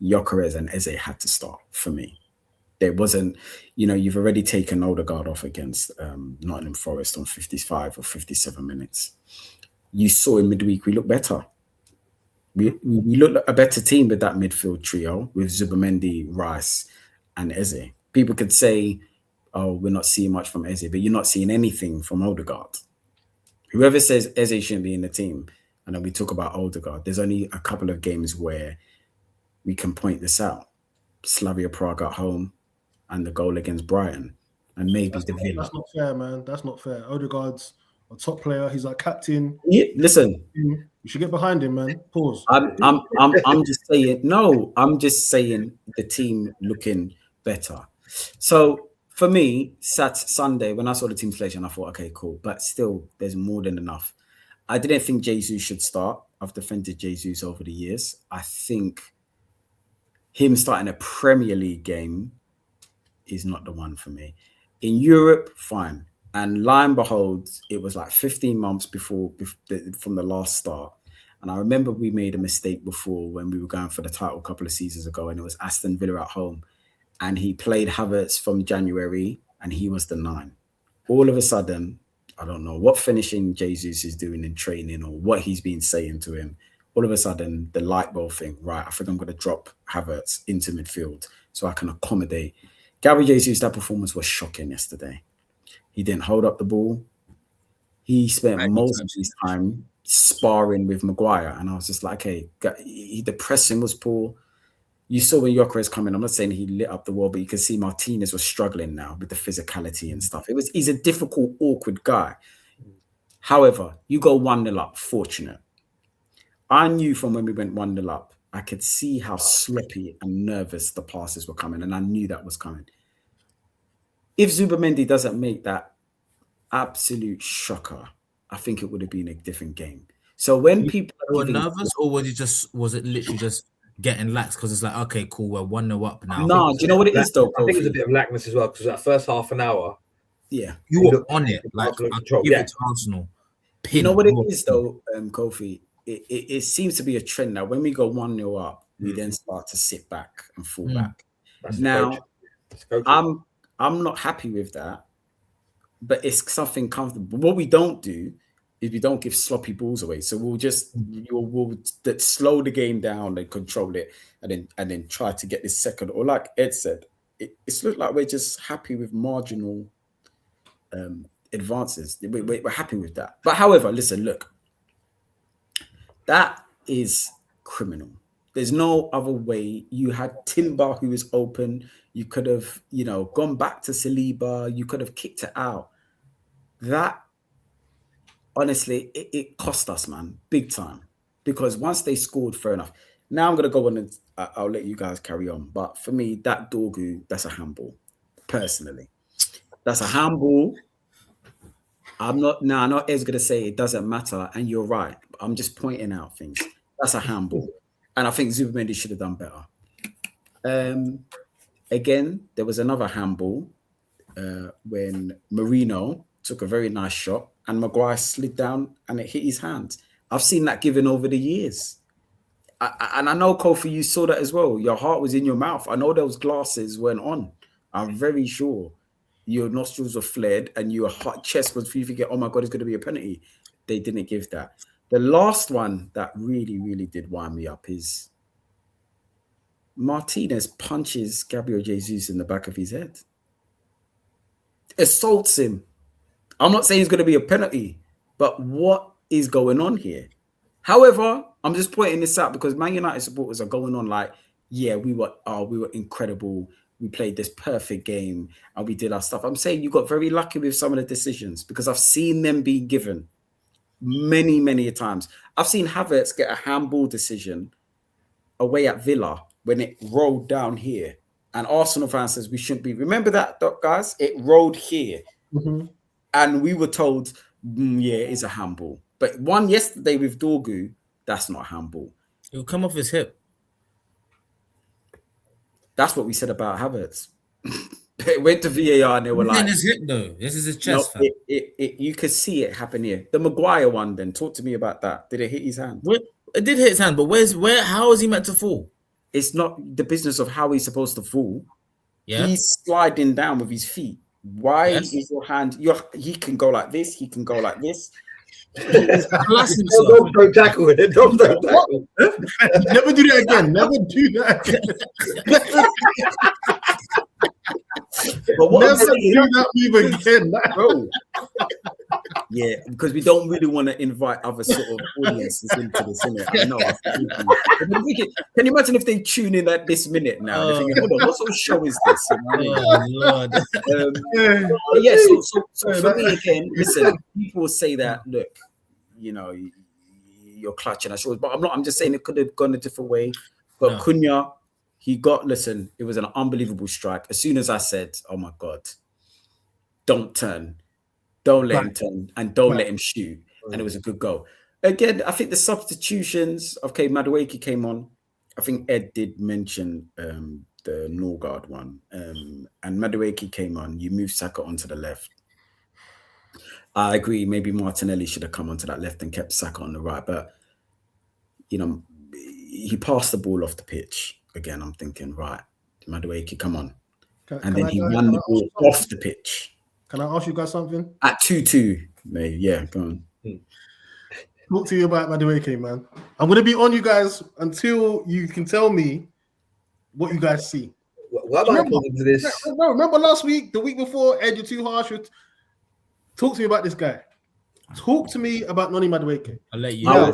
Gyökeres and Eze had to start for me. There wasn't, you've already taken Odegaard off against Nottingham Forest on 55 or 57 minutes. You saw in midweek we look better. We look a better team with that midfield trio with Zubimendi, Rice, and Eze. People could say, "Oh, we're not seeing much from Eze," but you're not seeing anything from Odegaard. Whoever says Eze shouldn't be in the team, and then we talk about Odegaard, there's only a couple of games where we can point this out. Slavia Prague at home, and the goal against Brighton, and maybe the Villa. That's not fair, man. That's not fair. Odegaard's a top player. He's our captain. Yeah, listen, you should get behind him, man. Pause. I'm just saying. No, I'm just saying the team looking better. So For me, Sunday, when I saw the team selection, I thought, okay, cool. But still, there's more than enough. I didn't think Jesus should start. I've defended Jesus over the years. I think him starting a Premier League game is not the one for me. In Europe, fine. And lo and behold, it was like 15 months from the last start. And I remember we made a mistake before when we were going for the title a couple of seasons ago, and it was Aston Villa at home. And he played Havertz from January, and he was the 9. All of a sudden, I don't know what finishing Jesus is doing in training or what he's been saying to him. All of a sudden, the light bulb thing, right, I think I'm going to drop Havertz into midfield so I can accommodate. Gabriel Jesus, that performance was shocking yesterday. He didn't hold up the ball. He spent most of his time sparring with Maguire. And I was just like, okay, the pressing was poor. You saw when Gyökeres coming, I'm not saying he lit up the wall, but you can see Martinez was struggling now with the physicality and stuff. He's a difficult, awkward guy. However, you go 1-0 up, fortunate. I knew from when we went 1-0 up, I could see how sloppy and nervous the passes were coming, and I knew that was coming. If Zubimendi doesn't make that absolute shocker, I think it would have been a different game. So when people were nervous, or was it literally just getting lax because it's like, okay, cool, we're 1-0 up now? No, do you know what it is though? I think it was a bit of lackness as well because that first half an hour, yeah, you were on it, like give it to Arsenal. You know what it is though, Kofi? It seems to be a trend now. When we go 1-0 up, we then start to sit back and fall back. Now, I'm not happy with that, but it's something comfortable. What we don't do is we don't give sloppy balls away. So we'll slow the game down and control it, and then try to get this second. Or like Ed said, it's looked like we're just happy with marginal advances. We're happy with that. But however, listen, look, that is criminal. There's no other way. You had Timber who was open. You could have, gone back to Saliba. You could have kicked it out. That, honestly, it cost us, man, big time. Because once they scored, fair enough. Now I'm going to go on and I'll let you guys carry on. But for me, that Dorgu, that's a handball, personally. That's a handball. I know Ed's going to say it doesn't matter, and you're right. I'm just pointing out things. That's a handball. And I think Zubimendi should have done better. Again, there was another handball when Marino took a very nice shot and Maguire slid down and it hit his hand. I've seen that given over the years. And I know, Kofi, you saw that as well. Your heart was in your mouth. I know those glasses weren't on. I'm very sure your nostrils were flared and your chest was for you to get, oh my God, it's going to be a penalty. They didn't give that. The last one that really, really did wind me up is Martinez punches Gabriel Jesus in the back of his head. Assaults him. I'm not saying it's going to be a penalty, but what is going on here? However, I'm just pointing this out because Man United supporters are going on like, yeah, we were incredible. We played this perfect game and we did our stuff. I'm saying you got very lucky with some of the decisions because I've seen them be given many, many times. I've seen Havertz get a handball decision away at Villa when it rolled down here. And Arsenal fans says we shouldn't be. Remember that, guys? It rolled here. Mm-hmm. And we were told, yeah, it's a handball. But one yesterday with Dorgu, that's not a handball. It'll come off his hip. That's what we said about Havertz. It went to VAR and they were like... This is his hip, though. This is his chest. No, you could see it happen here. The Maguire one, then. Talk to me about that. Did it hit his hand? It did hit his hand, but how is he meant to fall? It's not the business of how he's supposed to fall. Yeah. He's sliding down with his feet. Why is your hand... He can go like this. He can go like this. Don't tackle it. Don't tackle. Never do that again. Never do that again. But what never do that move again, bro. Yeah, because we don't really want to invite other sort of audiences into this, innit? I know. Can you imagine if they tune in at this minute now? They're thinking, hold on, what sort of show is this? You know Lord. Yeah, so for me again, listen, people will say that, look, you're clutching at shores, but I'm not. I'm just saying it could have gone a different way. But no. Cunha, it was an unbelievable strike. As soon as I said, oh my God, don't turn, don't let him Right. turn, and don't Right. let him shoot. And it was a good goal. Again, I think the substitutions, okay, Madueke came on. I think Ed did mention the Norgard one. And Madueke came on. You moved Saka onto the left. I agree. Maybe Martinelli should have come onto that left and kept Saka on the right. But, you know, he passed the ball off the pitch. Again, I'm thinking, right, Madueke, come on. And then he ran the ball off the pitch. Can I ask you guys something? At 2-2, mate. Yeah, go on. Talk to you about Madueke, man. I'm going to be on you guys until you can tell me what you guys see. What am I calling to this? No, remember last week, the week before, Ed, you're too harsh. Talk to me about this guy. Talk to me about Noni Madueke. I'll let you I know.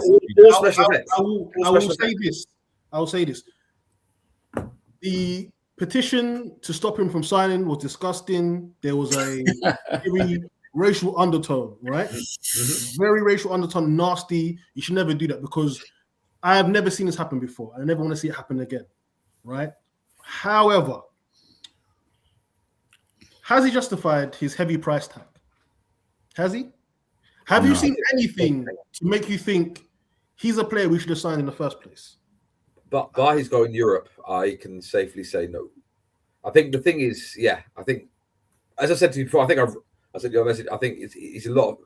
will say this. The petition to stop him from signing was disgusting. There was a very racial undertone, right? Very racial undertone, nasty. You should never do that because I have never seen this happen before. I never want to see it happen again, right? However, has he justified his heavy price tag? Has he? Have you seen anything to make you think he's a player we should have signed in the first place? But by his goal in Europe, I can safely say no. I think the thing is, I think, as I said to you before, I said your message. I think it's a lot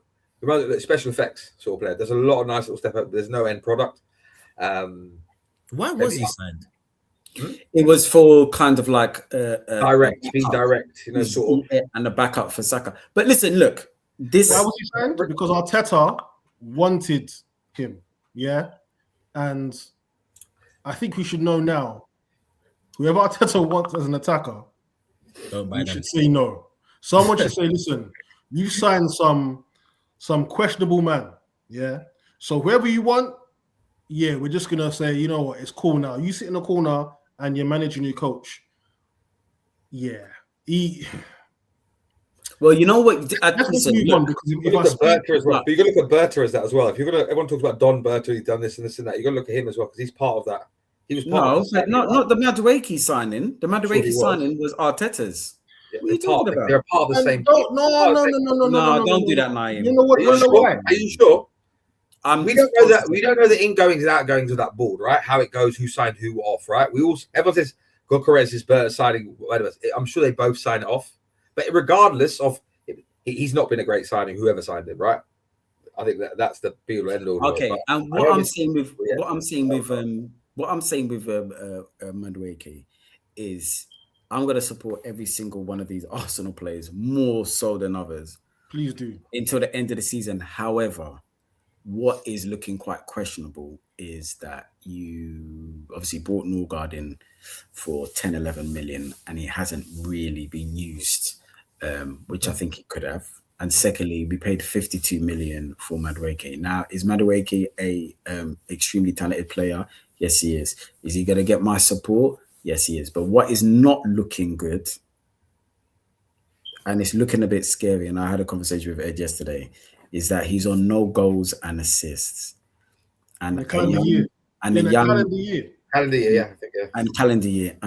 of special effects sort of player. There's a lot of nice little step up. There's no end product. Why was he signed? It was for kind of like being direct, you know, sort of, and the backup for Saka. But listen, look, this. Why was he signed? Because Arteta wanted him, and I think we should know now. Whoever Arteta wants as an attacker, you should say no. Someone should say, listen, you signed some questionable man, So whoever you want, we're just gonna say, you know what, it's cool now. You sit in the corner and you're managing your coach. Well, you know what? But you can look at Berta as that as well. If you're gonna, everyone talks about Don Berta, he's done this and this and that. You got to look at him as well because he's part of that. He was part of that. Not the Madueke signing. The Madueke signing was Arteta's. Yeah, what are you talking about? They're part of the same. No, don't do that, Naeem. You know what? Are you sure? We don't know that. We don't know the ingoings and outgoings of that board, right? How it goes, who signed who off, right? Everyone says Gokares is Berta signing. Whatever. I'm sure they both sign it off. But regardless of, he's not been a great signing. Whoever signed him, right? I think that's the be all end all. Okay, and what I'm saying with Madueke is, I'm going to support every single one of these Arsenal players more so than others. Please do until the end of the season. However, what is looking quite questionable is that you obviously brought Norgard in for 10, 11 million, and he hasn't really been used, which I think he could have. And secondly, we paid 52 million for Madueke. Now, is Madueke a extremely talented player? Yes, he is. Is he going to get my support? Yes, he is. But what is not looking good, and it's looking a bit scary, and I had a conversation with Ed yesterday, is that he's on no goals and assists. And calendar year. And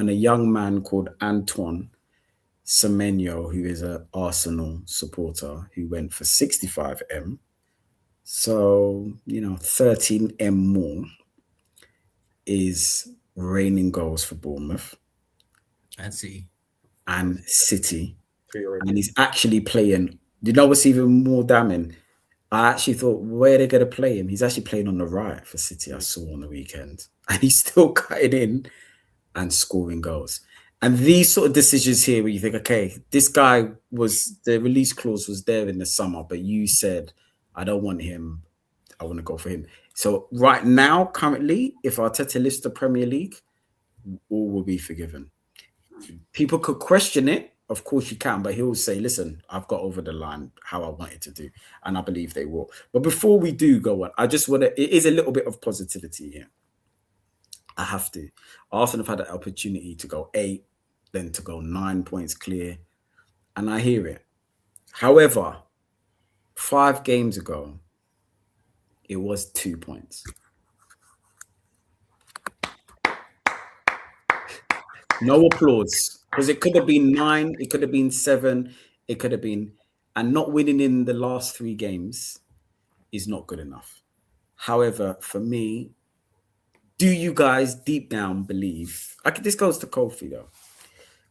a young man called Antoine Semenyo, who is an Arsenal supporter, who went for 65M. So, 13M more is raining goals for Bournemouth and City. And he's actually playing. You know what's even more damning? I actually thought, where are they going to play him? He's actually playing on the right for City, I saw on the weekend. And he's still cutting in and scoring goals. And these sort of decisions here where you think, okay, this guy the release clause was there in the summer, but you said, I don't want him. I want to go for him. So right now, currently, if Arteta lifts the Premier League, all will be forgiven. People could question it. Of course you can, but he'll say, listen, I've got over the line how I wanted to do. And I believe they will. But before we do go on, I just want to, it is a little bit of positivity here. I have to. Arsenal have had the opportunity to go 8, then to go 9 points clear. And I hear it. However, 5 games ago, it was 2 points. No applause. Because it could have been 9, it could have been 7, it could have been and not winning in the last 3 games is not good enough. However, for me, do you guys deep down believe? This goes to Kofi though.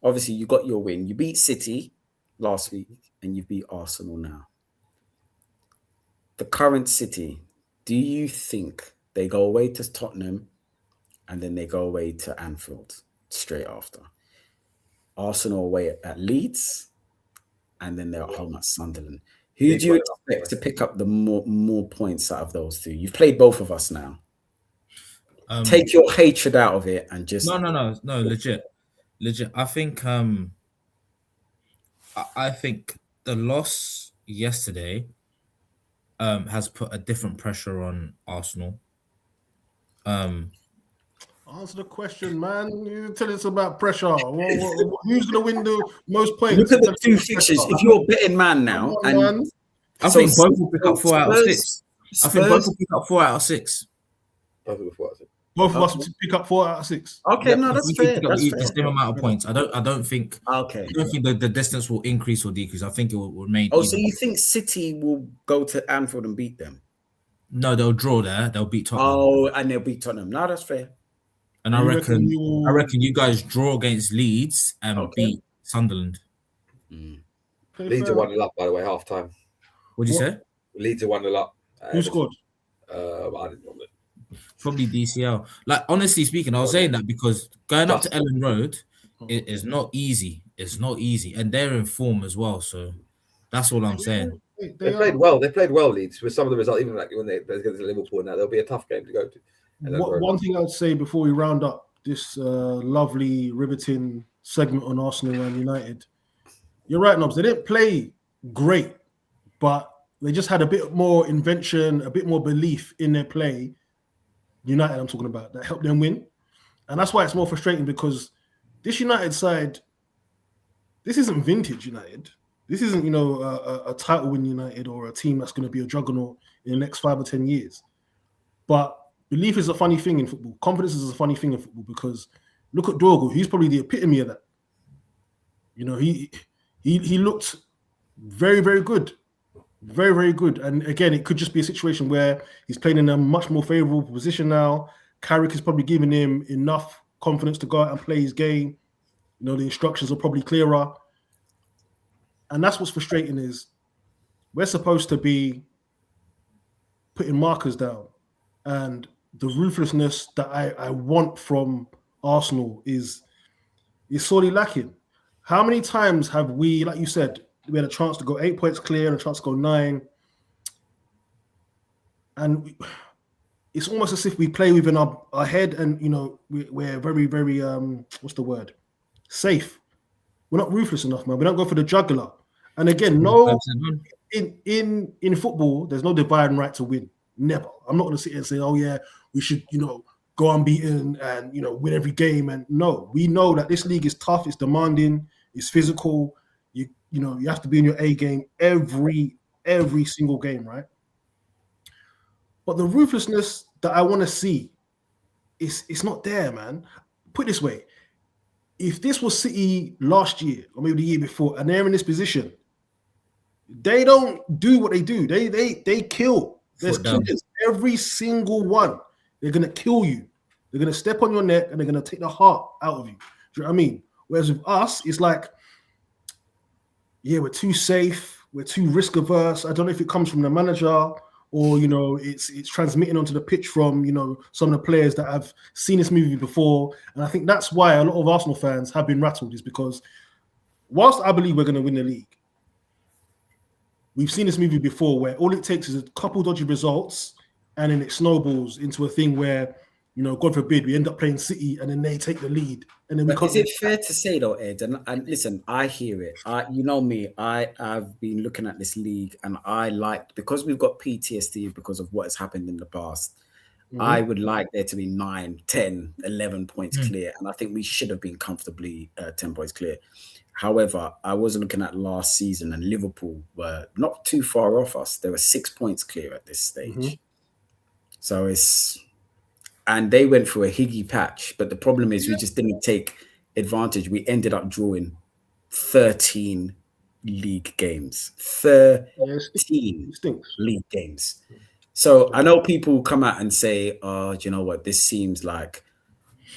Obviously, you got your win. You beat City last week, and you beat Arsenal now. The current City, do you think they go away to Tottenham and then they go away to Anfield straight after? Arsenal away at Leeds, and then they're at home at Sunderland. Who do you expect to pick up the more points out of those 2? You've played both of us now. Take your hatred out of it and just no, legit. I think I think the loss yesterday has put a different pressure on Arsenal. Answer the question, man. You tell us about pressure. Who's going to win the most points? Look at the 2 fixtures. If you're a betting man now, I think both will pick up 4 out of 6. I think both will pick up 4 out of 6. Both of us will pick up 4 out of 6. Okay, no, that's fair. That's the same amount of points. I don't think. Okay. I don't think the distance will increase or decrease. I think it will remain. Oh, so you think City will go to Anfield and beat them? No, they'll draw there. They'll beat Tottenham. Oh, and they'll beat Tottenham. No, that's fair. And I reckon you guys draw against Leeds and beat Sunderland. Leeds are 1-0 up, by the way, half time. What did you say? Leeds are 1-0 up. Who scored? I didn't know that. Probably DCL. Like, honestly speaking, I was saying that because going up to Ellen Road is not easy. It's not easy. And they're in form as well. So that's all I'm saying. They played well. They played well, Leeds, with some of the results. Even like when they go to Liverpool now, there'll be a tough game to go to. One thing I'd say before we round up this lovely, riveting segment on Arsenal and United, you're right, Nobs. They didn't play great, but they just had a bit more invention, a bit more belief in their play. United, I'm talking about, that helped them win. And that's why it's more frustrating, because this United side, this isn't vintage United. This isn't, a title win United or a team that's going to be a juggernaut in the next 5 or 10 years. But belief is a funny thing in football. Confidence is a funny thing in football, because look at Dorgu. He's probably the epitome of that. He looked very, very good. Very, very good. And again, it could just be a situation where he's playing in a much more favourable position now. Carrick is probably giving him enough confidence to go out and play his game. The instructions are probably clearer. And that's what's frustrating, is we're supposed to be putting markers down. And the ruthlessness that I want from Arsenal is sorely lacking. How many times have we, like you said, we had a chance to go 8 points clear and a chance to go 9. And it's almost as if we play within our head, and, we're very, very, what's the word? Safe. We're not ruthless enough, man. We don't go for the jugular. And again, in football, there's no divine right to win. Never. I'm not going to sit here and say, oh, yeah, we should, go unbeaten and, win every game. And no, we know that this league is tough, it's demanding, it's physical. You have to be in your A game every single game, right? But the ruthlessness that I want to see it's not there, man. Put it this way. If this was City last year or maybe the year before and they're in this position, they don't do what they do. They kill. There's killers. Every single one. They're going to kill you. They're going to step on your neck and they're going to take the heart out of you. Do you know what I mean? Whereas with us, it's like, yeah, we're too safe, we're too risk averse. I don't know if it comes from the manager or it's transmitting onto the pitch from some of the players that have seen this movie before. And I think that's why a lot of Arsenal fans have been rattled, is because whilst I believe we're going to win the league, we've seen this movie before where all it takes is a couple dodgy results and then it snowballs into a thing where God forbid, we end up playing City and then they take the lead. And then is it fair to say though, Ed, and listen, I hear it. Me, I've been looking at this league and because we've got PTSD because of what has happened in the past, I would like there to be 9, 10, 11 points clear. And I think we should have been comfortably 10 points clear. However, I was looking at last season and Liverpool were not too far off us. They were 6 points clear at this stage. So and they went through a higgy patch, but the problem is we just didn't take advantage. We ended up drawing 13 league games. 13 stinks. league games. So I know people come out and say, "Oh, do you know what? This seems like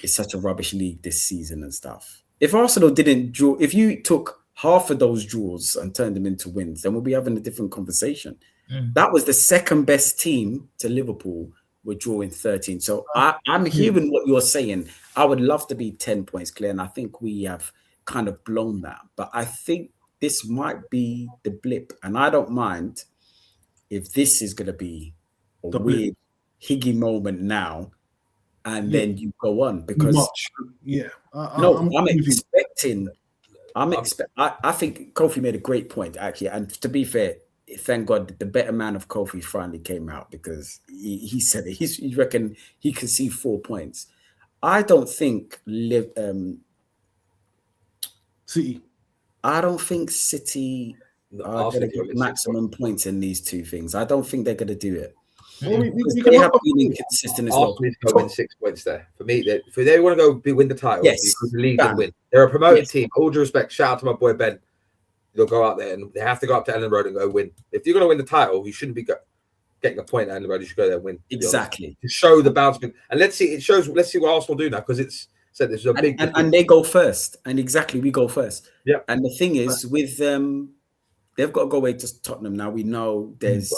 it's such a rubbish league this season and stuff." If Arsenal didn't draw, if you took half of those draws and turned them into wins, then we'll be having a different conversation. That was the second best team to Liverpool. We're drawing 13. So I'm hearing what you're saying. I would love to be 10 points clear, and I think we have kind of blown that. But I think this might be the blip, and I don't mind if this is going to be a weird higgy moment now, and then you go on because I'm expecting. I think Kofi made a great point actually, and to be fair, thank God the better man of Kofi finally came out because he said it. He reckon he can see 4 points. I don't think City. I don't think City are going to get maximum points in these two things. I don't think they're going to do it. Well, they have been inconsistent as well. Arsenal need to go win 6 points there. For me, if they want to go win the title, yes, you could lead and win. They're a promoted team. All due respect, shout out to my boy Ben. They'll go out there and they have to go up to Ellen Road and go win. If you're going to win the title, you shouldn't be getting a point at Ellen Road. You should go there and win. Exactly. To show the bounce. And let's see what Arsenal do now because it's said this is a big and they go first. And exactly, we go first. Yeah. And the thing is, with they've got to go away to Tottenham now. We know there's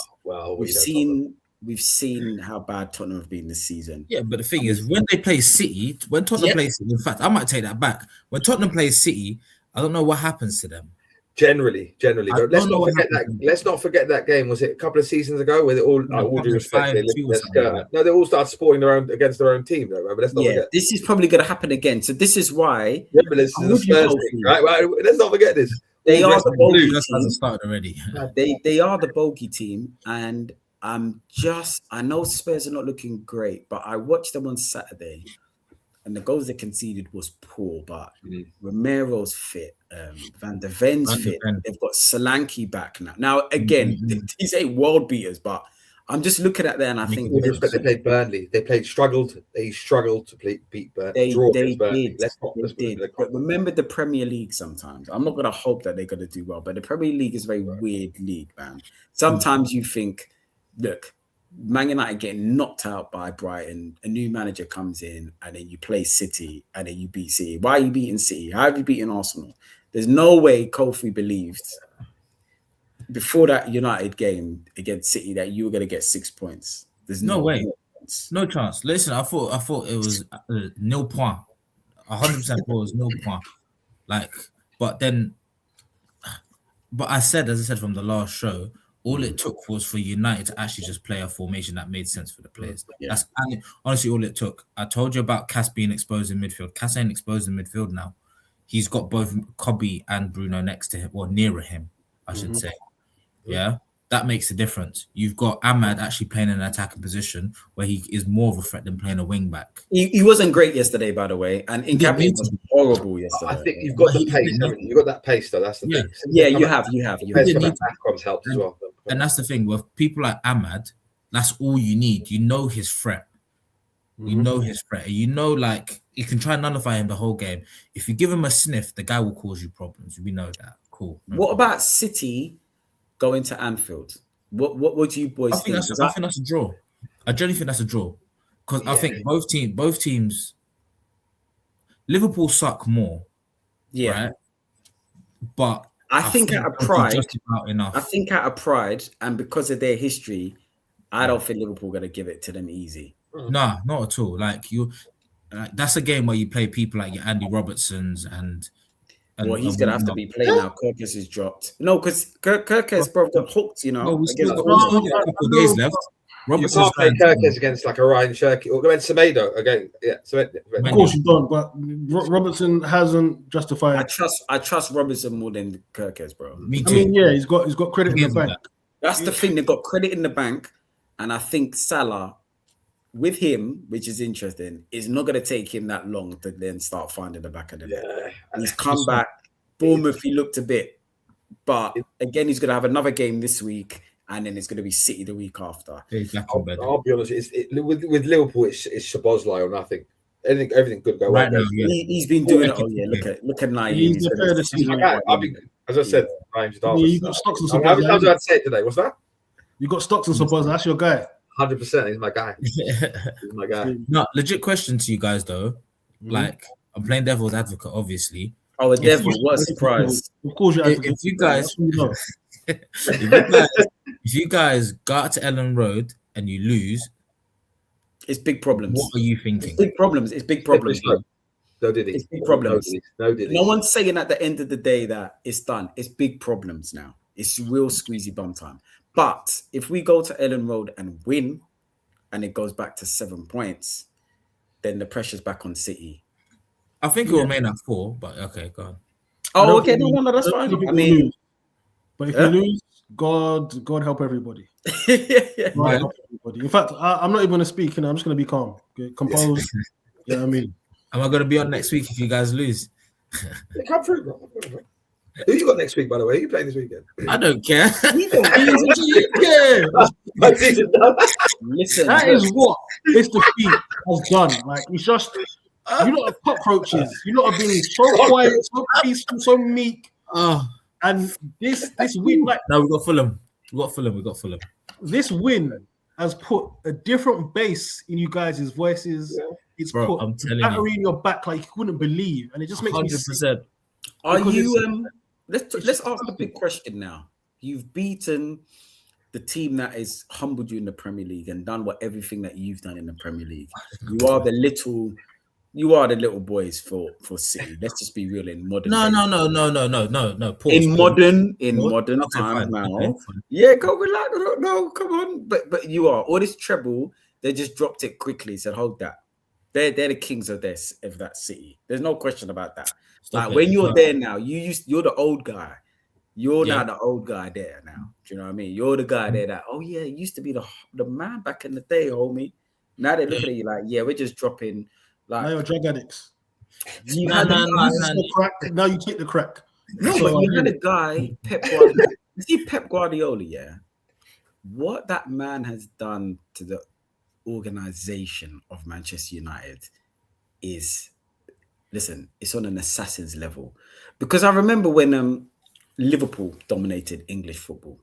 we've seen how bad Tottenham have been this season. Yeah, but the thing is, when they play City, when Tottenham plays City, in fact, I might take that back. When Tottenham plays City, I don't know what happens to them. Generally, but let's not forget that. Let's not forget that game. Was it a couple of seasons ago where they all due respect, they all started supporting against their own team, though. Right? But let's not forget. This is probably going to happen again. So this is why. Yeah, but this is a Spurs thing, right? Let's not forget this. They are the bogey team. Hasn't started already. They are the bogey team, and I know Spurs are not looking great, but I watched them on Saturday, and the goals they conceded was poor. But Romero's fit, Van der Ven's fit. They've got Solanke back now. Now again, these ain't world beaters, but I'm just looking at them and I think they played Burnley. They struggled to beat Burnley. They did. But remember the Premier League sometimes. I'm not going to hope that they're going to do well, but the Premier League is a very weird league, man. Sometimes you think, look, Man United getting knocked out by Brighton, a new manager comes in, and then you play City, and then you beat City. Why are you beating City? How have you beaten Arsenal? There's no way Kofi believed before that United game against City that you were going to get 6 points. There's no way. No chance. Listen, I thought it was nil point. 100% thought it was nil point. But I said, as I said from the last show, all it took was for United to actually just play a formation that made sense for the players. Yeah. That's honestly all it took. I told you about Cass being exposed in midfield. Cass ain't exposed in midfield now. He's got both Kobe and Bruno next to him, or nearer him, I should say. Yeah, that makes a difference. You've got Ahmad actually playing in an attacking position where he is more of a threat than playing a wing back. He wasn't great yesterday, by the way, and in Cabinet was horrible yesterday. I think you've got the pace. You've got that pace, though. That's the thing. Yeah, you have. Helped as well. And that's the thing with people like Ahmad. That's all you need. You know his threat. You know his threat. You know, like you can try and nullify him the whole game. If you give him a sniff, the guy will cause you problems. We know that. Cool. What about City going to Anfield? What would you boys think? I think that's a draw. I generally think that's a draw because I think both teams. Liverpool suck more. Yeah, right? But I think out of pride, and because of their history, I don't think Liverpool are going to give it to them easy. Nah, not at all. That's a game where you play people like your Andy Robertsons and well, he's going to have to be playing now. Kirkus is dropped. No, because Kirkus got hooked, you know. No, we still got a couple of days left. Robertson you can't play Kirkus against like a Ryan Shirky or against Semedo again. Yeah, of course you don't. But Robertson hasn't justified. I trust Robertson more than Kirkus, bro. Me too. I mean, yeah, he's got credit in the bank. That's the thing. They've got credit in the bank, and I think Salah, with him, which is interesting, is not going to take him that long to then start finding the back of the net. And he's come back. Bournemouth, he looked a bit, but again, he's going to have another game this week. And then it's going to be City the week after. I'll be honest. With Liverpool, it's Szoboszlai or nothing. Everything could go right now. He's been doing it. Oh yeah, look at Naive. As I said, You got Stocks and How many times Sabozza. have I said it today? What's that? You got Stocks and Sabozza. That's your guy. 100%. He's my guy. He's my guy. No, legit question to you guys though. Like, I'm playing devil's advocate, obviously. Oh, a devil! What a surprise! Of course, you're If you guys, if you guys go out to Ellen Road and you lose, It's big problems. what are you thinking? It's big problems. It's big problems. No, did he? It's big problems. No, did he? No one's saying at the end of the day that it's done. It's big problems now. It's real squeezy bum time. But if we go to Ellen Road and win, and it goes back to 7 points, then the pressure's back on City. I think it will remain at 4, but okay, go on. Oh, okay, no, that's fine. I mean, but if you lose, God help everybody. Right. Help everybody. In fact, I'm not even going to speak. I'm just going to be calm, composed. You know what I mean? Am I going to be on next week if you guys lose? Come through, bro. Who you got next week, by the way? Who you playing this weekend? I don't care. Listen, that is what this defeat has done. Like, it's just, you lot are cockroaches. You lot are being so quiet, so peaceful, so meek. And this win, like, no, we got Fulham. We got Fulham. This win has put a different bass in you guys' voices. Yeah. It's put battery in your back like you wouldn't believe, and it just makes 100%. me. Are you? Let's ask the big question now. You've beaten the team that has humbled you in the Premier League and done everything that you've done in the Premier League. You are the little boys for City. Let's just be real in modern. No. Pause, in modern times now. Okay, yeah, go relax. No, come on. But you are all this treble. They just dropped it quickly. Said, hold that. They're the kings of that City. There's no question about that. When you're there now, you're the old guy. You're now the old guy there now. Do you know what I mean? You're the guy there that, it used to be the man back in the day, homie. Now they're looking at you like, we're just dropping. Like, now you're drug addicts. Now you take the crack. No, but you had a guy, Pep Guardiola. You see Pep Guardiola, yeah? What that man has done to the organization of Manchester United is, listen, it's on an assassin's level. Because I remember when Liverpool dominated English football,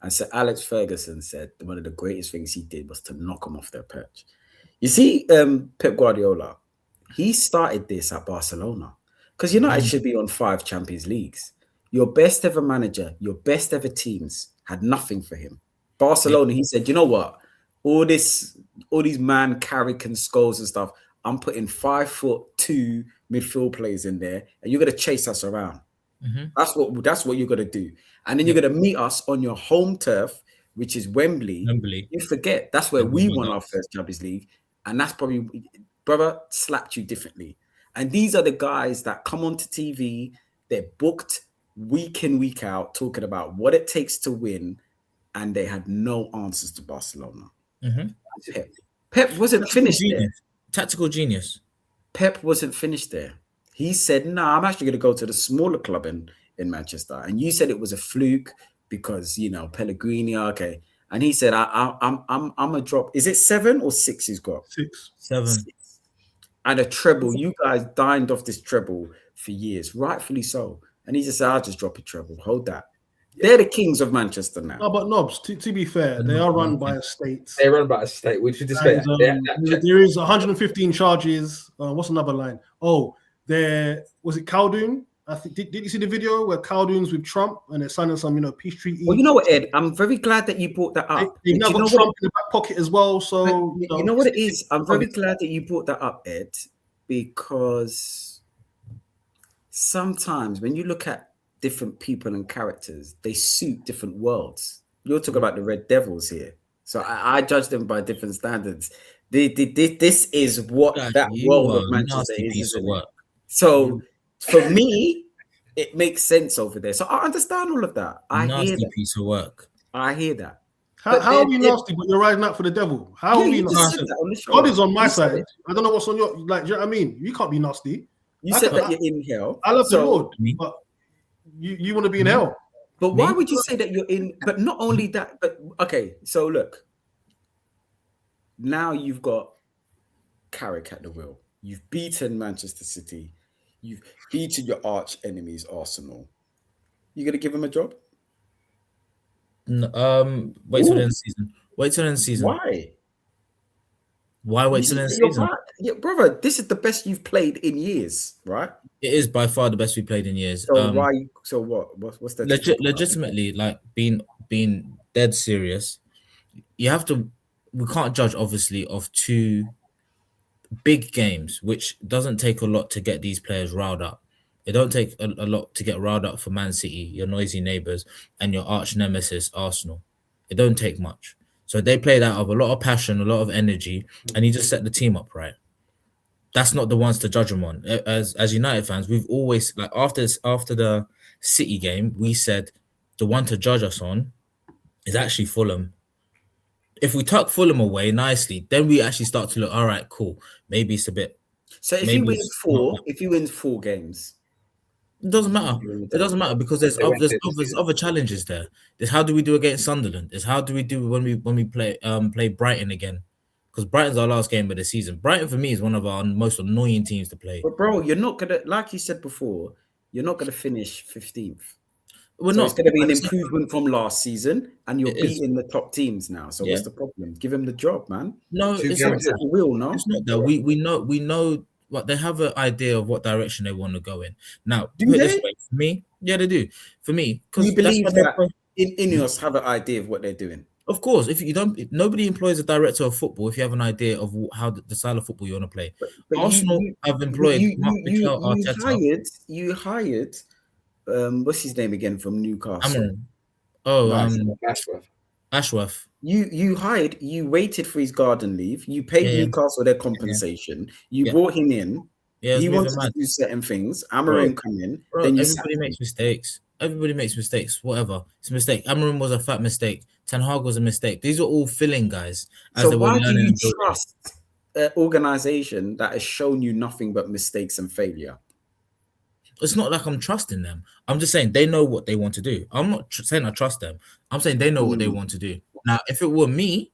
and Sir Alex Ferguson said one of the greatest things he did was to knock them off their perch. You see, Pep Guardiola, he started this at Barcelona because United should be on 5 Champions Leagues. Your best ever manager, your best ever teams had nothing for him. Barcelona, he said, you know what? All these man Carrick and Scholes and stuff, I'm putting 5'2" midfield players in there, and you're gonna chase us around. That's what you're gonna do, and then you're gonna meet us on your home turf, which is Wembley. You forget that's where we won our first Champions League, and that's probably brother slapped you differently. And these are the guys that come onto TV. They're booked week in, week out, talking about what it takes to win, and they had no answers to Barcelona. Pep wasn't finished there. Tactical genius. Pep wasn't finished there. He said, I'm actually going to go to the smaller club in Manchester. And you said it was a fluke because, Pellegrini, okay. And he said, I'm a drop. Is it 7 or 6 he's got? 7. 6. And a treble. You guys dined off this treble for years, rightfully so. And he just said, I'll just drop a treble. Hold that. They're the kings of Manchester now. No, but Nobs, to be fair, they are run by a state. They're run by a state. We should just say there is 115 charges. What's another line? Oh, was it Khaldun? I think did you see the video where Khaldun's with Trump and they're signing some peace treaty? Well, you know what, Ed? I'm very glad that you brought that up. They've now got Trump in the back pocket as well. So you know what it is? I'm very glad that you brought that up, Ed, because sometimes when you look at different people and characters, they suit different worlds. You're talking about the Red Devils here, so I judge them by different standards. This is what that world of Manchester is. So for me, it makes sense over there. So I understand all of that. I hear that. Piece of work. I hear that. How are we nasty, but you're riding out for the devil? How are we nasty? God is on my side. I don't know what's on your. Like, do you know what I mean? You can't be nasty. You said that you're in hell. I love the Lord, but you want to be in hell. But why would you say that you're in? But not only that, but okay. So look, now you've got Carrick at the wheel. You've beaten Manchester City. You've beaten your arch enemies, Arsenal. You gonna give him a job? No, wait till the end of the season. Wait till the end of the season. Why? Why wait till the end of the season? Yeah, brother, this is the best you've played in years, right? It is by far the best we played in years. So why? So what? What's that? Legitimately, like being dead serious, you have to. We can't judge obviously of two big games, which doesn't take a lot to get these players riled up. It don't take a lot to get riled up for Man City, your noisy neighbours, and your arch nemesis Arsenal. It don't take much. So they played out of a lot of passion, a lot of energy, and he just set the team up right. That's not the ones to judge them on. As United fans, we've always like after the City game, we said the one to judge us on is actually Fulham. If we tuck Fulham away nicely, then we actually start to look, all right, cool. Maybe it's a bit. So if you win 4 games, it doesn't matter. It doesn't matter because there's other challenges there. There's how do we do against Sunderland? There's how do we do when we play Brighton again? Because Brighton's our last game of the season. Brighton for me is one of our most annoying teams to play. But bro, you're not gonna, like you said before, you're not gonna finish 15th. We're not. It's going to be an improvement from last season, and you're beating the top teams now. So what's the problem? Give him the job, man. No, it's not that. It's not that. We know what they have an idea of what direction they want to go in. Now, do they? This way, for me, yeah, they do. For me, because you believe that Ineos have an idea of what they're doing. Of course, if nobody employs a director of football if you have an idea of how the style of football you want to play. But Arsenal have employed Arteta. You hired. What's his name again from Newcastle? Ashworth. You waited for his garden leave. You paid Newcastle their compensation. You brought him in. He wanted to do certain things. Amorim come in. Then everybody makes mistakes. Everybody makes mistakes. Whatever, it's a mistake. Amorim was a fat mistake. Ten Hag was a mistake. These are all filling guys. So why do you trust an organization that has shown you nothing but mistakes and failure? It's not like I'm trusting them. I'm just saying they know what they want to do. I'm not saying I trust them. I'm saying they know what they want to do. Now, if it were me,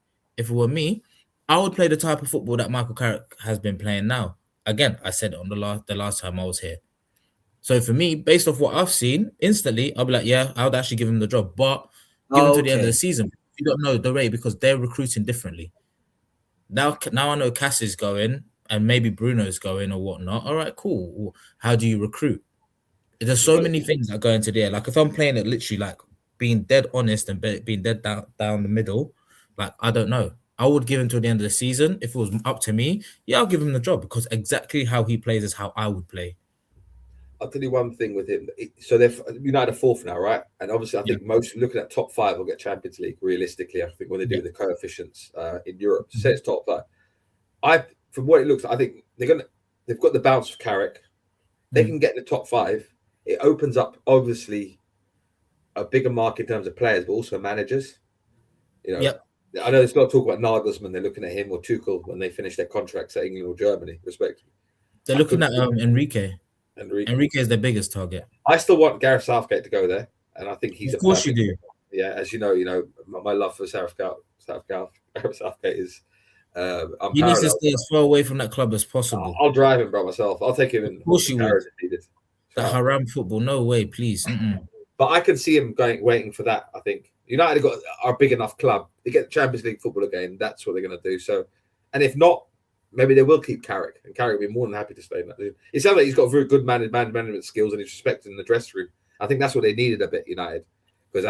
I would play the type of football that Michael Carrick has been playing now. Again, I said it on the last time I was here. So for me, based off what I've seen, instantly I'll be like, yeah, I would actually give him the job, but give him to the end of the season. You don't know the rate because they're recruiting differently. Now I know Cass is going and maybe Bruno's going or whatnot. All right, cool. How do you recruit? There's so many things that go into there. Like if I'm playing it literally like being dead honest and being dead down the middle, like I don't know. I would give him to the end of the season. If it was up to me, yeah, I'll give him the job because exactly how he plays is how I would play. I'll tell you one thing with him. So they're United are 4th now, right? And obviously I think most looking at top 5 will get Champions League realistically. I think when they do the coefficients in Europe, say it's top 5. From what it looks like, I think they've got the bounce for Carrick. They can get in the top 5. It opens up, obviously, a bigger market in terms of players, but also managers. I know there's got to talk about Nagelsmann. They're looking at him or Tuchel when they finish their contracts at England or Germany, respectively. They're looking at Enrique. Enrique is their biggate target. I still want Gareth Southgate to go there, and I think he's of course you do. Yeah, as you know, my love for Gareth Southgate is. He needs to stay as far away from that club as possible. I'll drive him by myself. I'll take him in. Of course you would. That haram football, no way, please. But I can see him waiting for that. I think United are a big enough club. They get the Champions League football again. That's what they're going to do. So, and if not, maybe they will keep Carrick, and Carrick will be more than happy to stay in that team. It sounds like he's got very good management skills and he's respected in the dressing room. I think that's what they needed a bit, United, because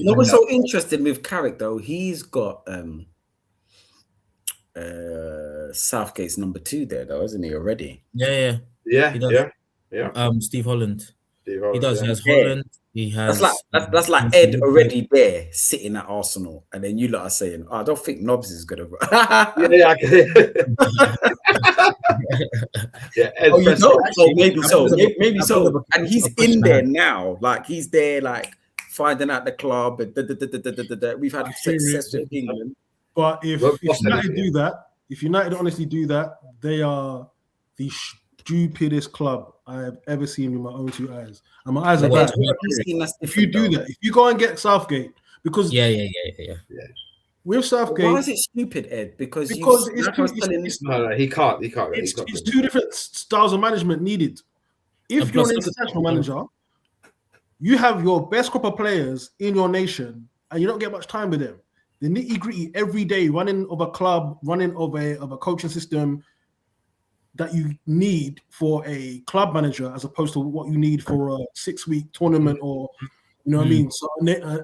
what's so interesting with Carrick though, he's got Southgate's number 2 there though, isn't he already? Yeah. Steve Holland. He does. He has Holland. He has. That's like Ed already there sitting at Arsenal, and then you lot are saying, "Oh, I don't think Nobbs is gonna." Yeah. Oh, you don't? So maybe so. And he's in there now, like he's there, like finding out the club. And we've had success with England. But if United do that, if United honestly do that, they are the stupidest club I have ever seen with my own 2 eyes. And my eyes are bad. If you do that, if you go and get Southgate, because with Southgate, why is it stupid, Ed? Because he can't. It's 2 different styles of management needed. If you're an international manager, you have your best crop of players in your nation, and you don't get much time with them. The nitty-gritty every day, running of a club, running of a coaching system that you need for a club manager, as opposed to what you need for a 6-week tournament or, you know what I mean? So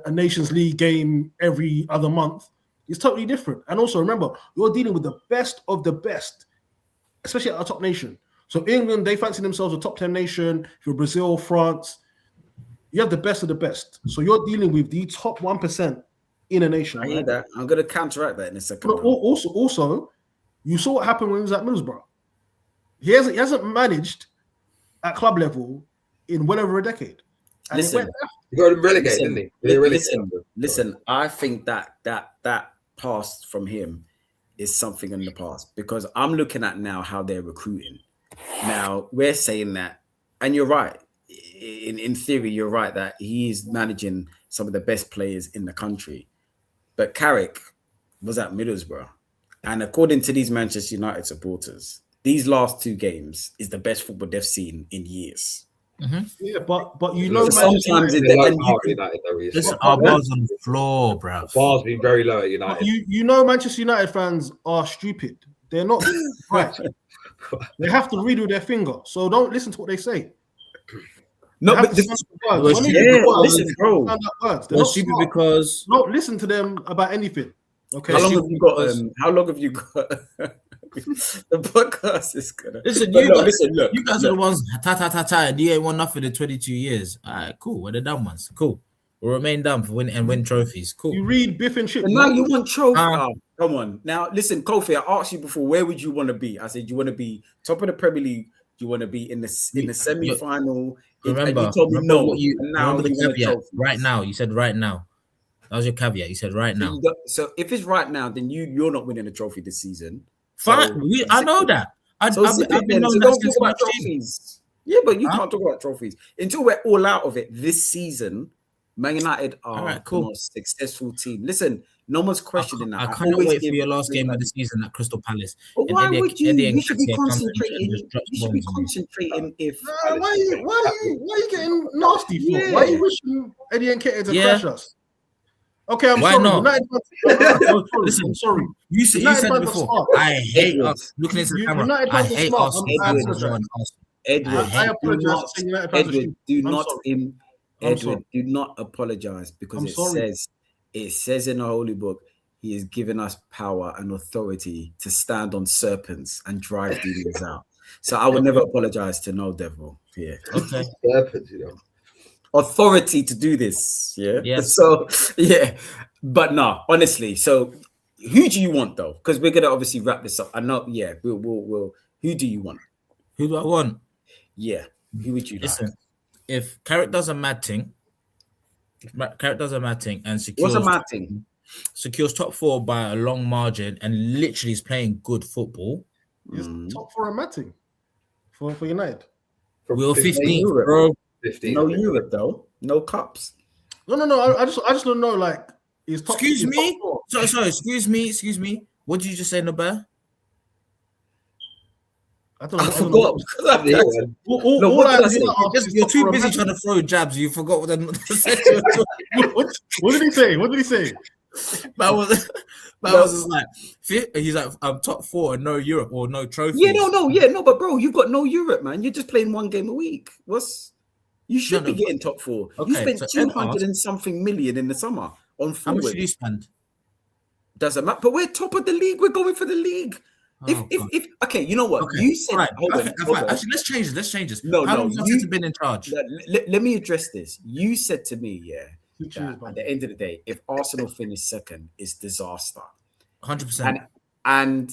a Nations League game every other month is totally different. And also remember, you're dealing with the best of the best, especially at a top nation. So England, they fancy themselves a top 10 nation. If you're Brazil, France, you have the best of the best. So you're dealing with the top 1% in a nation. I hear that. I'm going to counteract that in a second. But also, you saw what happened when he was at Middlesbrough. He hasn't managed at club level in well over a decade. And Listen, he got him relegated, didn't he? Listen. I think that pass from him is something in the past, because I'm looking at now how they're recruiting. Now we're saying that, and you're right. In theory, you're right that he is managing some of the best players in the country. But Carrick was at Middlesbrough, and according to these Manchester United supporters, these last 2 games is the best football they've seen in years. Yeah, but you know, sometimes our bars on the floor, bro. Bar's been very low at United. You know, Manchester United fans are stupid. They're not right. They have to read with their finger. So don't listen to what they say. No, but listen, bro. They're stupid because don't listen to them about anything. Okay. How long have you got? How long have you got? The podcast is gonna listen. Look, you guys are the ones and you ain't won nothing in 22 years. All right, cool. We're the dumb ones. Cool. We'll remain dumb for win trophies. Cool. You read Biff and shit. And now you want trophy. Come on. Now listen, Kofi. I asked you before, where would you want to be? I said you want to be top of the Premier League. You want to be in the semi-final. Remember no. Remember the caveat. Right now, you said right now. That was your caveat. You said right now. So if it's right now, then you're not winning a trophy this season. Fine, so, I know that. I've been knowing that since about trophies. Yeah, but you can't talk about trophies until we're all out of it this season. Man United are the most successful team. Listen, no one's questioning that. I cannot wait for your last game of the season at Crystal Palace. But why would you? You should be concentrating. You should be concentrating. Why are you getting nasty for? Yeah. Why are you wishing Eddie and Nketiah to crash us? Okay, I'm Why sorry. not? Listen, I'm sorry. You said it before. I hate us. Looking into the camera. I hate us. Edward, do not apologize, because it says in the Holy Book, he has given us power and authority to stand on serpents and drive demons out. So I would never apologize to no devil here. Okay. Serpents, you know. Authority to do this. Yeah. So but no, honestly. So who do you want though? Because we're gonna obviously wrap this up. I know. Yeah, we'll. Who do you want? Who do I want? Yeah. Who would you listen? like? If Carrick does a mad thing, and secures what's a mad thing? Secures top 4 by a long margin and literally is playing good football. He's top 4 a mad thing for United. We're 15, bro. 15. No Europe though. No cups. No. I just don't know. Like, he's top. Excuse me. Sorry. Excuse me. What did you just say, Nobel? I forgot. You're too busy trying to throw jabs. You forgot what What did he say? What did he say? That was just like, he's like, I'm top 4 and no Europe or no trophy. No, but bro, you've got no Europe, man. You're just playing 1 game a week. You should be getting top 4. Okay, you spent 200 and something million in the summer on forward. How much did you spend? Doesn't matter. But we're top of the league. We're going for the league. If okay, you know what? Okay. You said Actually, let's change this. No, How long have you been in charge? Let me address this. You said to me, that at the end of the day, if Arsenal finish second, it's disaster. 100%. And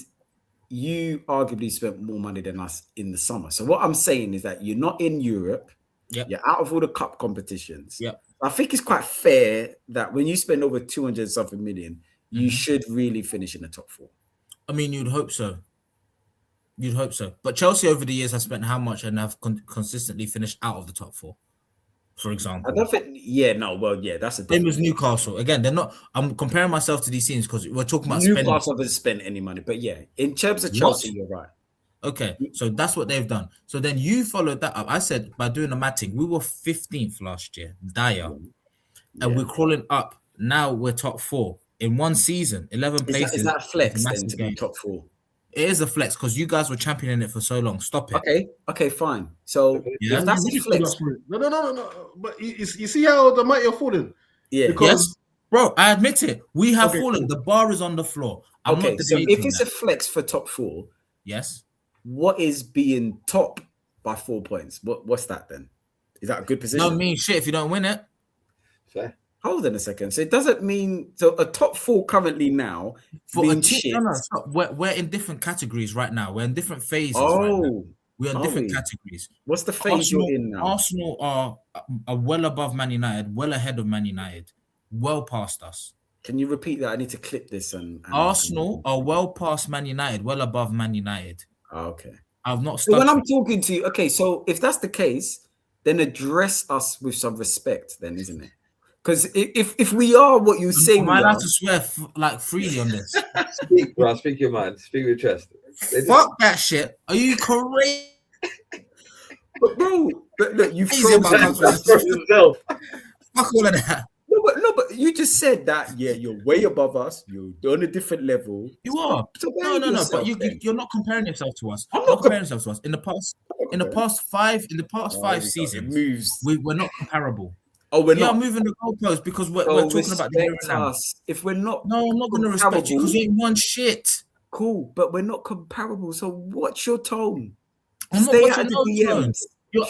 you arguably spent more money than us in the summer. So what I'm saying is that you're not in Europe. Yep. You're out of all the cup competitions. Yep. I think it's quite fair that when you spend over 200 something million, you should really finish in the top 4. I mean, you'd hope so. But Chelsea over the years have spent how much and have consistently finished out of the top 4, for example. I don't think. That's a. Same as Newcastle. Again, they're not. I'm comparing myself to these teams because we're talking about Newcastle haven't spent any money, but in terms of Chelsea, you're right. Okay, so that's what they've done. So then you followed that up. I said by doing the matting, we were 15th last year, dire, and we're crawling up. Now we're top 4 in one season, 11 places. Is that a flex then to game. be top 4? It is a flex because you guys were championing it for so long. Stop it. Okay, fine. So if that's a flex, no. But you see how the mighty are falling. Yeah. Because bro, I admit it. We have fallen. Cool. The bar is on the floor. I'm not so if it's a flex for top 4, yes. What is being top by 4 points? What's that then? Is that a good position? Don't mean shit if you don't win it. Fair. Hold on a second. So it doesn't mean a top 4 currently now for a team. No, stop. We're in different categories right now. We're in different phases. Right now. We're in different categories. What's the phase you're in now? Arsenal are well above Man United, well ahead of Man United, well past us. Can you repeat that? I need to clip this. And Arsenal are well past Man United, well above Man United. Okay. I've not. So when I'm talking to you, okay, so if that's the case, then address us with some respect, then, isn't it? Because if we are what you say, am I allowed to swear freely on this? Speak, bro. Speak your mind. Speak with your chest. Fuck that shit. Are you crazy? But bro, look, you've yourself. Fuck all of that. No, but you just said that. Yeah, you're way above us. You're on a different level. You are. No. But you're not comparing yourself to us. I'm not comparing yourself to us. In the past 5 seasons, we're not comparable. Oh, we're not moving the goalposts because we're talking about the here and now. If we're not, no, I'm not going to respect you because you ain't won shit. Cool, but we're not comparable. So what's your tone? I'm not watching no tone. Your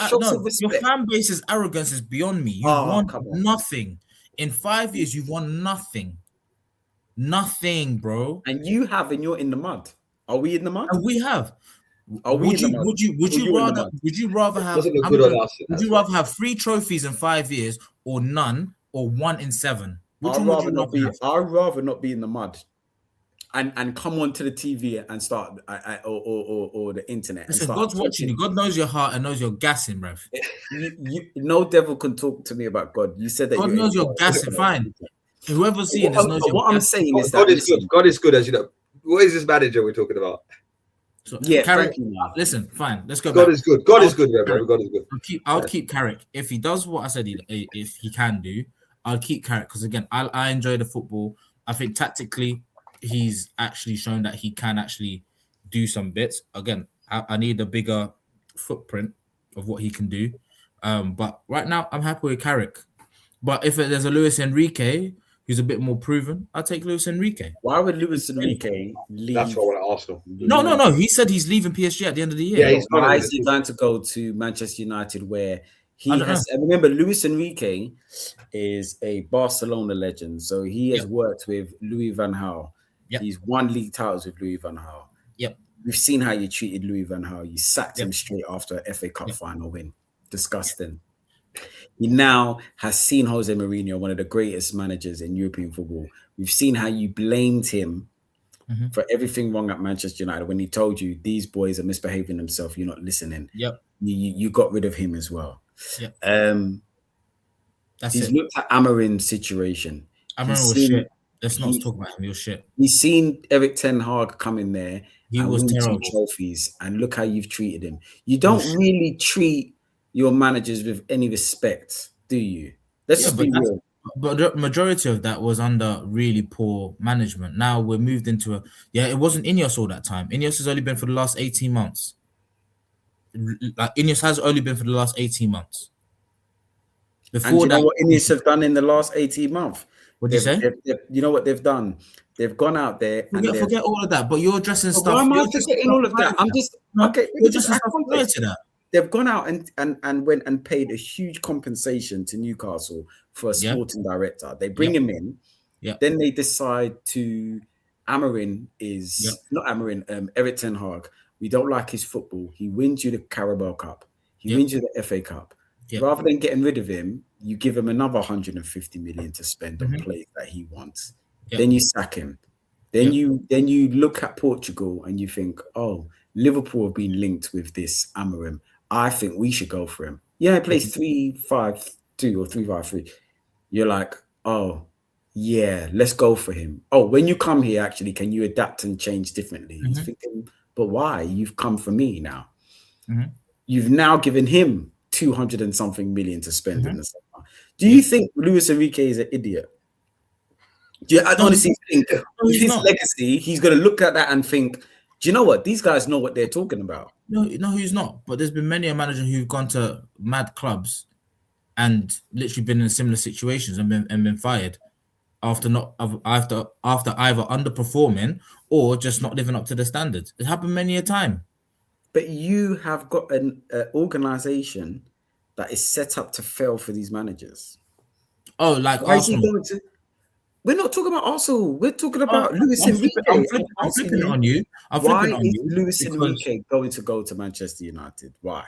fan base's arrogance is beyond me. You've won nothing. In 5 years, you've won nothing. Nothing, bro. And you have, and you're in the mud. Are we in the mud? And we have. Would you rather have 3 trophies in 5 years or none or 1 in 7? I'd rather not be in the mud. And come onto the TV and start or the internet. Listen, God's watching you. God knows your heart and knows you're gassing, bruv. No devil can talk to me about God. You said that God knows you're gassing. Fine. Whoever's seeing this knows you're what I'm saying is God is good. God is good, as you know. What is this manager we're talking about? So, Carrick, listen, fine. Let's go. God is good. God is good, bro. God is good. I'll keep Carrick if he does what I said. If he can do, I'll keep Carrick because again, I enjoy the football. I think tactically, he's actually shown that he can actually do some bits. Again, I need a bigger footprint of what he can do. But right now, I'm happy with Carrick. But if there's a Luis Enrique who's a bit more proven, I'll take Luis Enrique. Why would Luis Enrique leave? That's what I want at Arsenal. No. He said he's leaving PSG at the end of the year. Yeah, why is he going to go to Manchester United where he has... And remember, Luis Enrique is a Barcelona legend. So he has worked with Louis van Gaal. Yep. He's won league titles with Louis van Gaal. Yep. We've seen how you treated Louis van Gaal. You sacked him straight after a FA Cup final win. Disgusting. He now has seen Jose Mourinho, one of the greatest managers in European football. We've seen how you blamed him for everything wrong at Manchester United when he told you these boys are misbehaving themselves. You're not listening. Yep. You got rid of him as well. Yep. He's looked at Amorim's situation. Amorim was shit. Let's not talk about him. He was shit. He's seen Eric Ten Hag come in there. He was terrible. Trophies, and look how you've treated him. You don't really treat your managers with any respect, do you? Let's just be real. But the majority of that was under really poor management. Now we're moved into it wasn't Ineos all that time. Ineos has only been for the last 18 months. Ineos has only been for the last 18 months. Before and you know what Ineos have done in the last 18 months? What did you say? You know what they've done? They've gone out there and forget all of that. But you're addressing stuff. Why am I forgetting all of that? I'm just okay. You're just prior to that. They've gone out and went and paid a huge compensation to Newcastle for a sporting director. They bring him in. Yeah. Then they decide to Eric Ten Hag. We don't like his football. He wins you the Carabao Cup. He wins you the FA Cup. Yep. Rather than getting rid of him, you give him another 150 million to spend on players that he wants. Yep. Then you sack him. Then you look at Portugal and you think, oh, Liverpool have been linked with this Amorim. I think we should go for him. Yeah, he plays 3-5-2 or 3-5-3. You're like, oh, yeah, let's go for him. Oh, when you come here, actually, can you adapt and change differently? He's thinking, but why? You've come for me now. You've now given him 200 and something million to spend in the summer. Do you think Luis Enrique is an idiot? Do you honestly think with his legacy, he's going to look at that and think, do you know what? These guys know what they're talking about. No, he's not. But there's been many a manager who've gone to mad clubs and literally been in similar situations and been fired after either underperforming or just not living up to the standards. It happened many a time. But you have got an organization that is set up to fail for these managers. Oh, like Arsenal. We're not talking about Arsenal. We're talking about Luis Enrique. I'm flipping it on you. Why is Luis Enrique going to go to Manchester United? Why?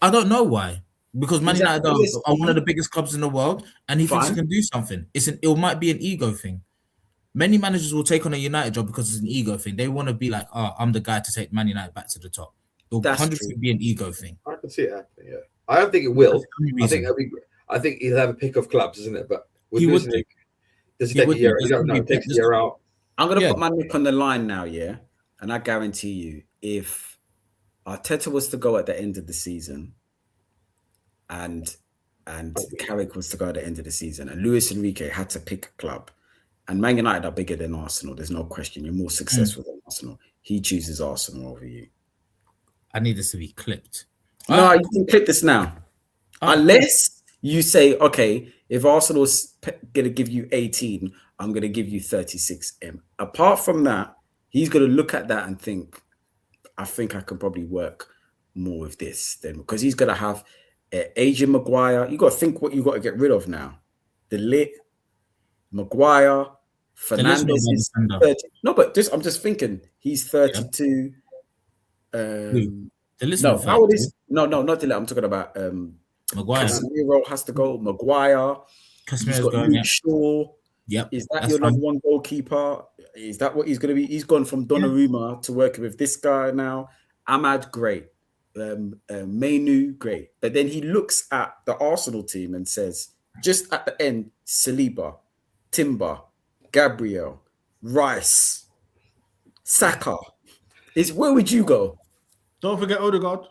I don't know why. Because Man United are one of the biggest clubs in the world, and he thinks he can do something. It might be an ego thing. Many managers will take on a United job because it's an ego thing. They want to be like, "Oh, I'm the guy to take Man United back to the top." It'll 100% be an ego thing. I can see it happening. Yeah, I don't think it will. I think he'll have a pick of clubs, isn't it? But he would. Does it take a year? You don't know. It takes a year out. I'm going to put my neck on the line now, yeah? And I guarantee you, if Arteta was to go at the end of the season and Carrick was to go at the end of the season and Luis Enrique had to pick a club, and Man United are bigger than Arsenal, there's no question. You're more successful than Arsenal. He chooses Arsenal over you. I need this to be clipped. No, you can clip this now. Unless you say, okay, if Arsenal's going to give you 18, I'm going to give you 36M. Apart from that, he's going to look at that and think, I think I can probably work more with this then, because he's going to have Adrian Maguire. You got to think what you got to get rid of now. The Lit, Maguire, Fernandez is 30. No, but I'm just thinking he's 32. No, how old is? No, not the Lit. I'm talking about Maguire. Casemiro has to go. Maguire. Casemiro's got going. Luke Shaw. Yep. Is that your number one goalkeeper? Is that what he's going to be? He's gone from Donnarumma to working with this guy now. Ahmad, great. Mainu, great. But then he looks at the Arsenal team and says, just at the end, Saliba, Timber, Gabriel, Rice, Saka. Where would you go? Don't forget Odegaard.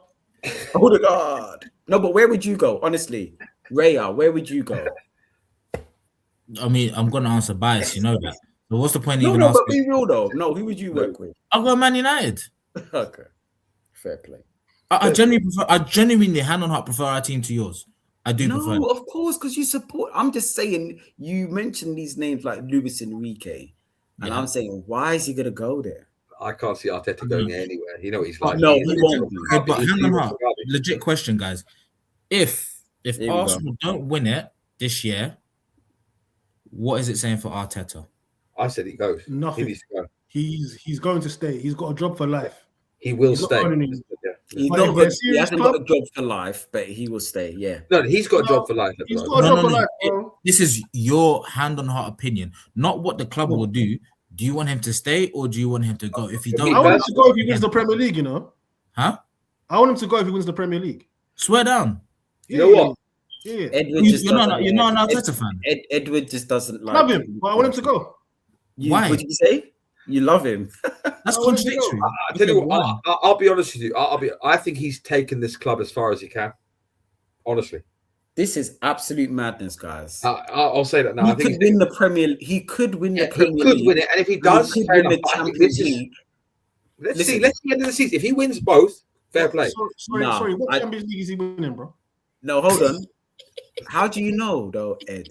Odegaard. No, but where would you go? Honestly, Raya, where would you go? I mean, I'm going to answer bias, you know that. But what's the point No, even but asking? be real though. No, who would you work with? I'll go Man United. Okay, fair play. I genuinely, hand on heart, prefer our team to yours. I do prefer. No, of course, because you support. I'm just saying, you mentioned these names like Luis Enrique, and I'm saying, why is he going to go there? I can't see Arteta going anywhere. You know what he's like. No, he won't. Okay, but hand on heart, legit question, guys. If Arsenal don't win it this year, what is it saying for Arteta? I said he goes. Nothing. He needs to go. He's going to stay. He's got a job for life. He will stay. He hasn't got a job for life, but he will stay. Yeah. No, he's got a job for life. He's got a job for life, bro. This is your hand on heart opinion, not what the club will do. Do you want him to stay or do you want him to go? If he don't, I want him to go if he wins the Premier League. You know? Huh? I want him to go if he wins the Premier League. Swear down. You know what? Yeah. You're not an Arteta fan. Edward just doesn't like. Love him, but I want him to go. Why? What did you say? You love him. That's contradictory. I tell you what, I'll be honest with you. I think he's taken this club as far as he can. Honestly, this is absolute madness, guys. I'll say that now. He could win the Premier League. He could win the Premier League. He could win it, and if he does, he could win the Champions League. Let's see. Let's see the end of the season. If he wins both, fair play. Sorry. What Champions League is he winning, bro? No, hold on. How do you know, though, Ed?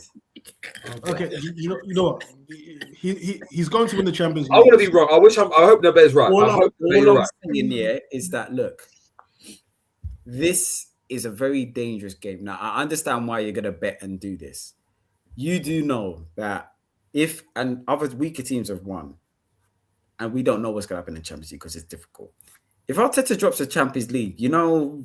Okay, you know what? He's going to win the Champions League. I want to be wrong. I hope Nobe's right. All I'm saying here is that, look, this is a very dangerous game. Now, I understand why you're going to bet and do this. You do know that if and other weaker teams have won, and we don't know what's going to happen in the Champions League because it's difficult. If Arteta drops the Champions League, you know,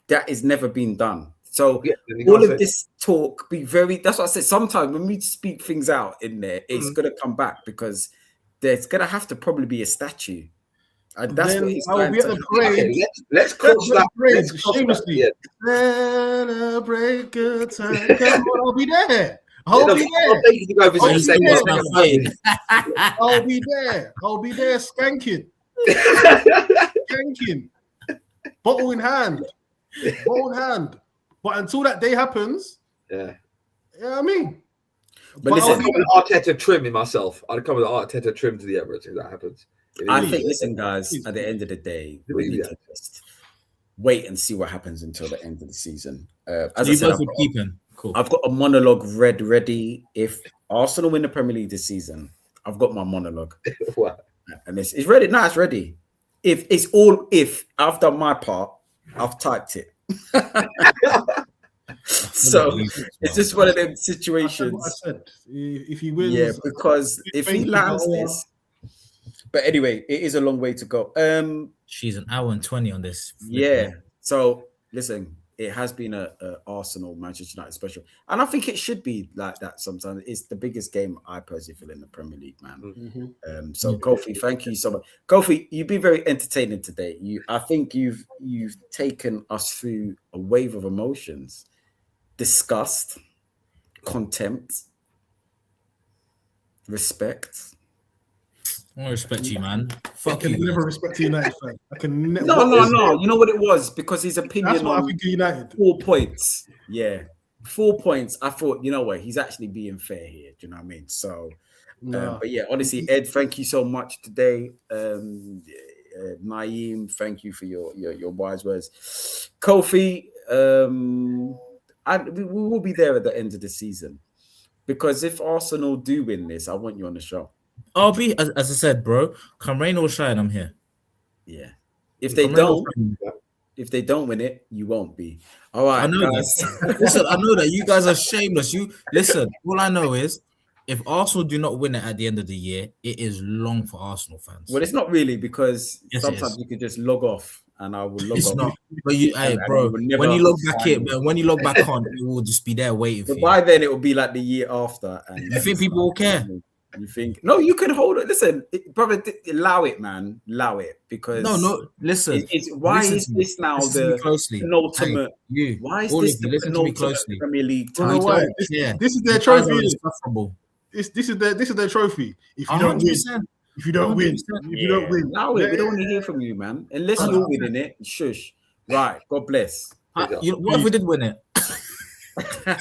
that has never been done. So all of this talk, that's what I said. Sometimes when we speak things out in there, it's going to come back because there's going to have to probably be a statue. And that's what he's going to do. Let's cross that bridge. Shamelessly. Celebrate good time. Come on, I'll be there. I'll be there. You go visit the second I'll be there. I'll be there skanking. Skanking. Bottle in hand. Bottle in hand. But until that day happens, yeah, I mean. But I'd listen, come with Arteta trim in myself. I'd come with Arteta trim to the Emirates if that happens. I think, listen, guys, at the end of the day, we need to just wait and see what happens until the end of the season. As I said, I've got a monologue ready. If Arsenal win the Premier League this season, I've got my monologue. What? And it's ready. No, it's ready. If it's all if I've done my part, I've typed it. So it's just one of them situations. I said, if he wins, yeah, because if he lands this, but anyway, it is a long way to go. She's an hour and 20 on this. Yeah. So listen, it has been a Arsenal Manchester United special, and I think it should be like that sometimes. It's the biggest game I personally feel in the Premier League, man. So Kofi, thank you so much. Kofi, you've been very entertaining today. I think you've taken us through a wave of emotions. Disgust, contempt, respect. I respect you, man. Fuck you. Never respect a United fan. I can never. No. You know what it was? Because his opinion That's what on I think of United. 4 points. Yeah. 4 points. I thought, you know what? He's actually being fair here. Do you know what I mean? So, but yeah, honestly, Ed, thank you so much today. Naeem, thank you for your wise words. Kofi, we will be there at the end of the season, because if Arsenal do win this, I want you on the show. I'll be, as I said, bro. Come rain or shine, I'm here. Yeah. If they don't win it, you won't be. All right, I know guys. Listen, I know that you guys are shameless. You listen. All I know is, if Arsenal do not win it at the end of the year, it is long for Arsenal fans. Well, it's not really, because sometimes you can just log off. And I will log it's off. Not. But bro, when you log back on, it will just be there waiting for you. By then, it will be like the year after. And you think people will care? You think? No, you can hold it. Listen, brother, allow it, man. Allow it, because listen. Why is this now the penultimate? Why is this the penultimate Premier League title? This is their trophy. This is their trophy. If you don't win. If you don't win, allow it. We don't want to hear from you, man. Unless you're winning it, shush. Right. God bless. What if we did win it?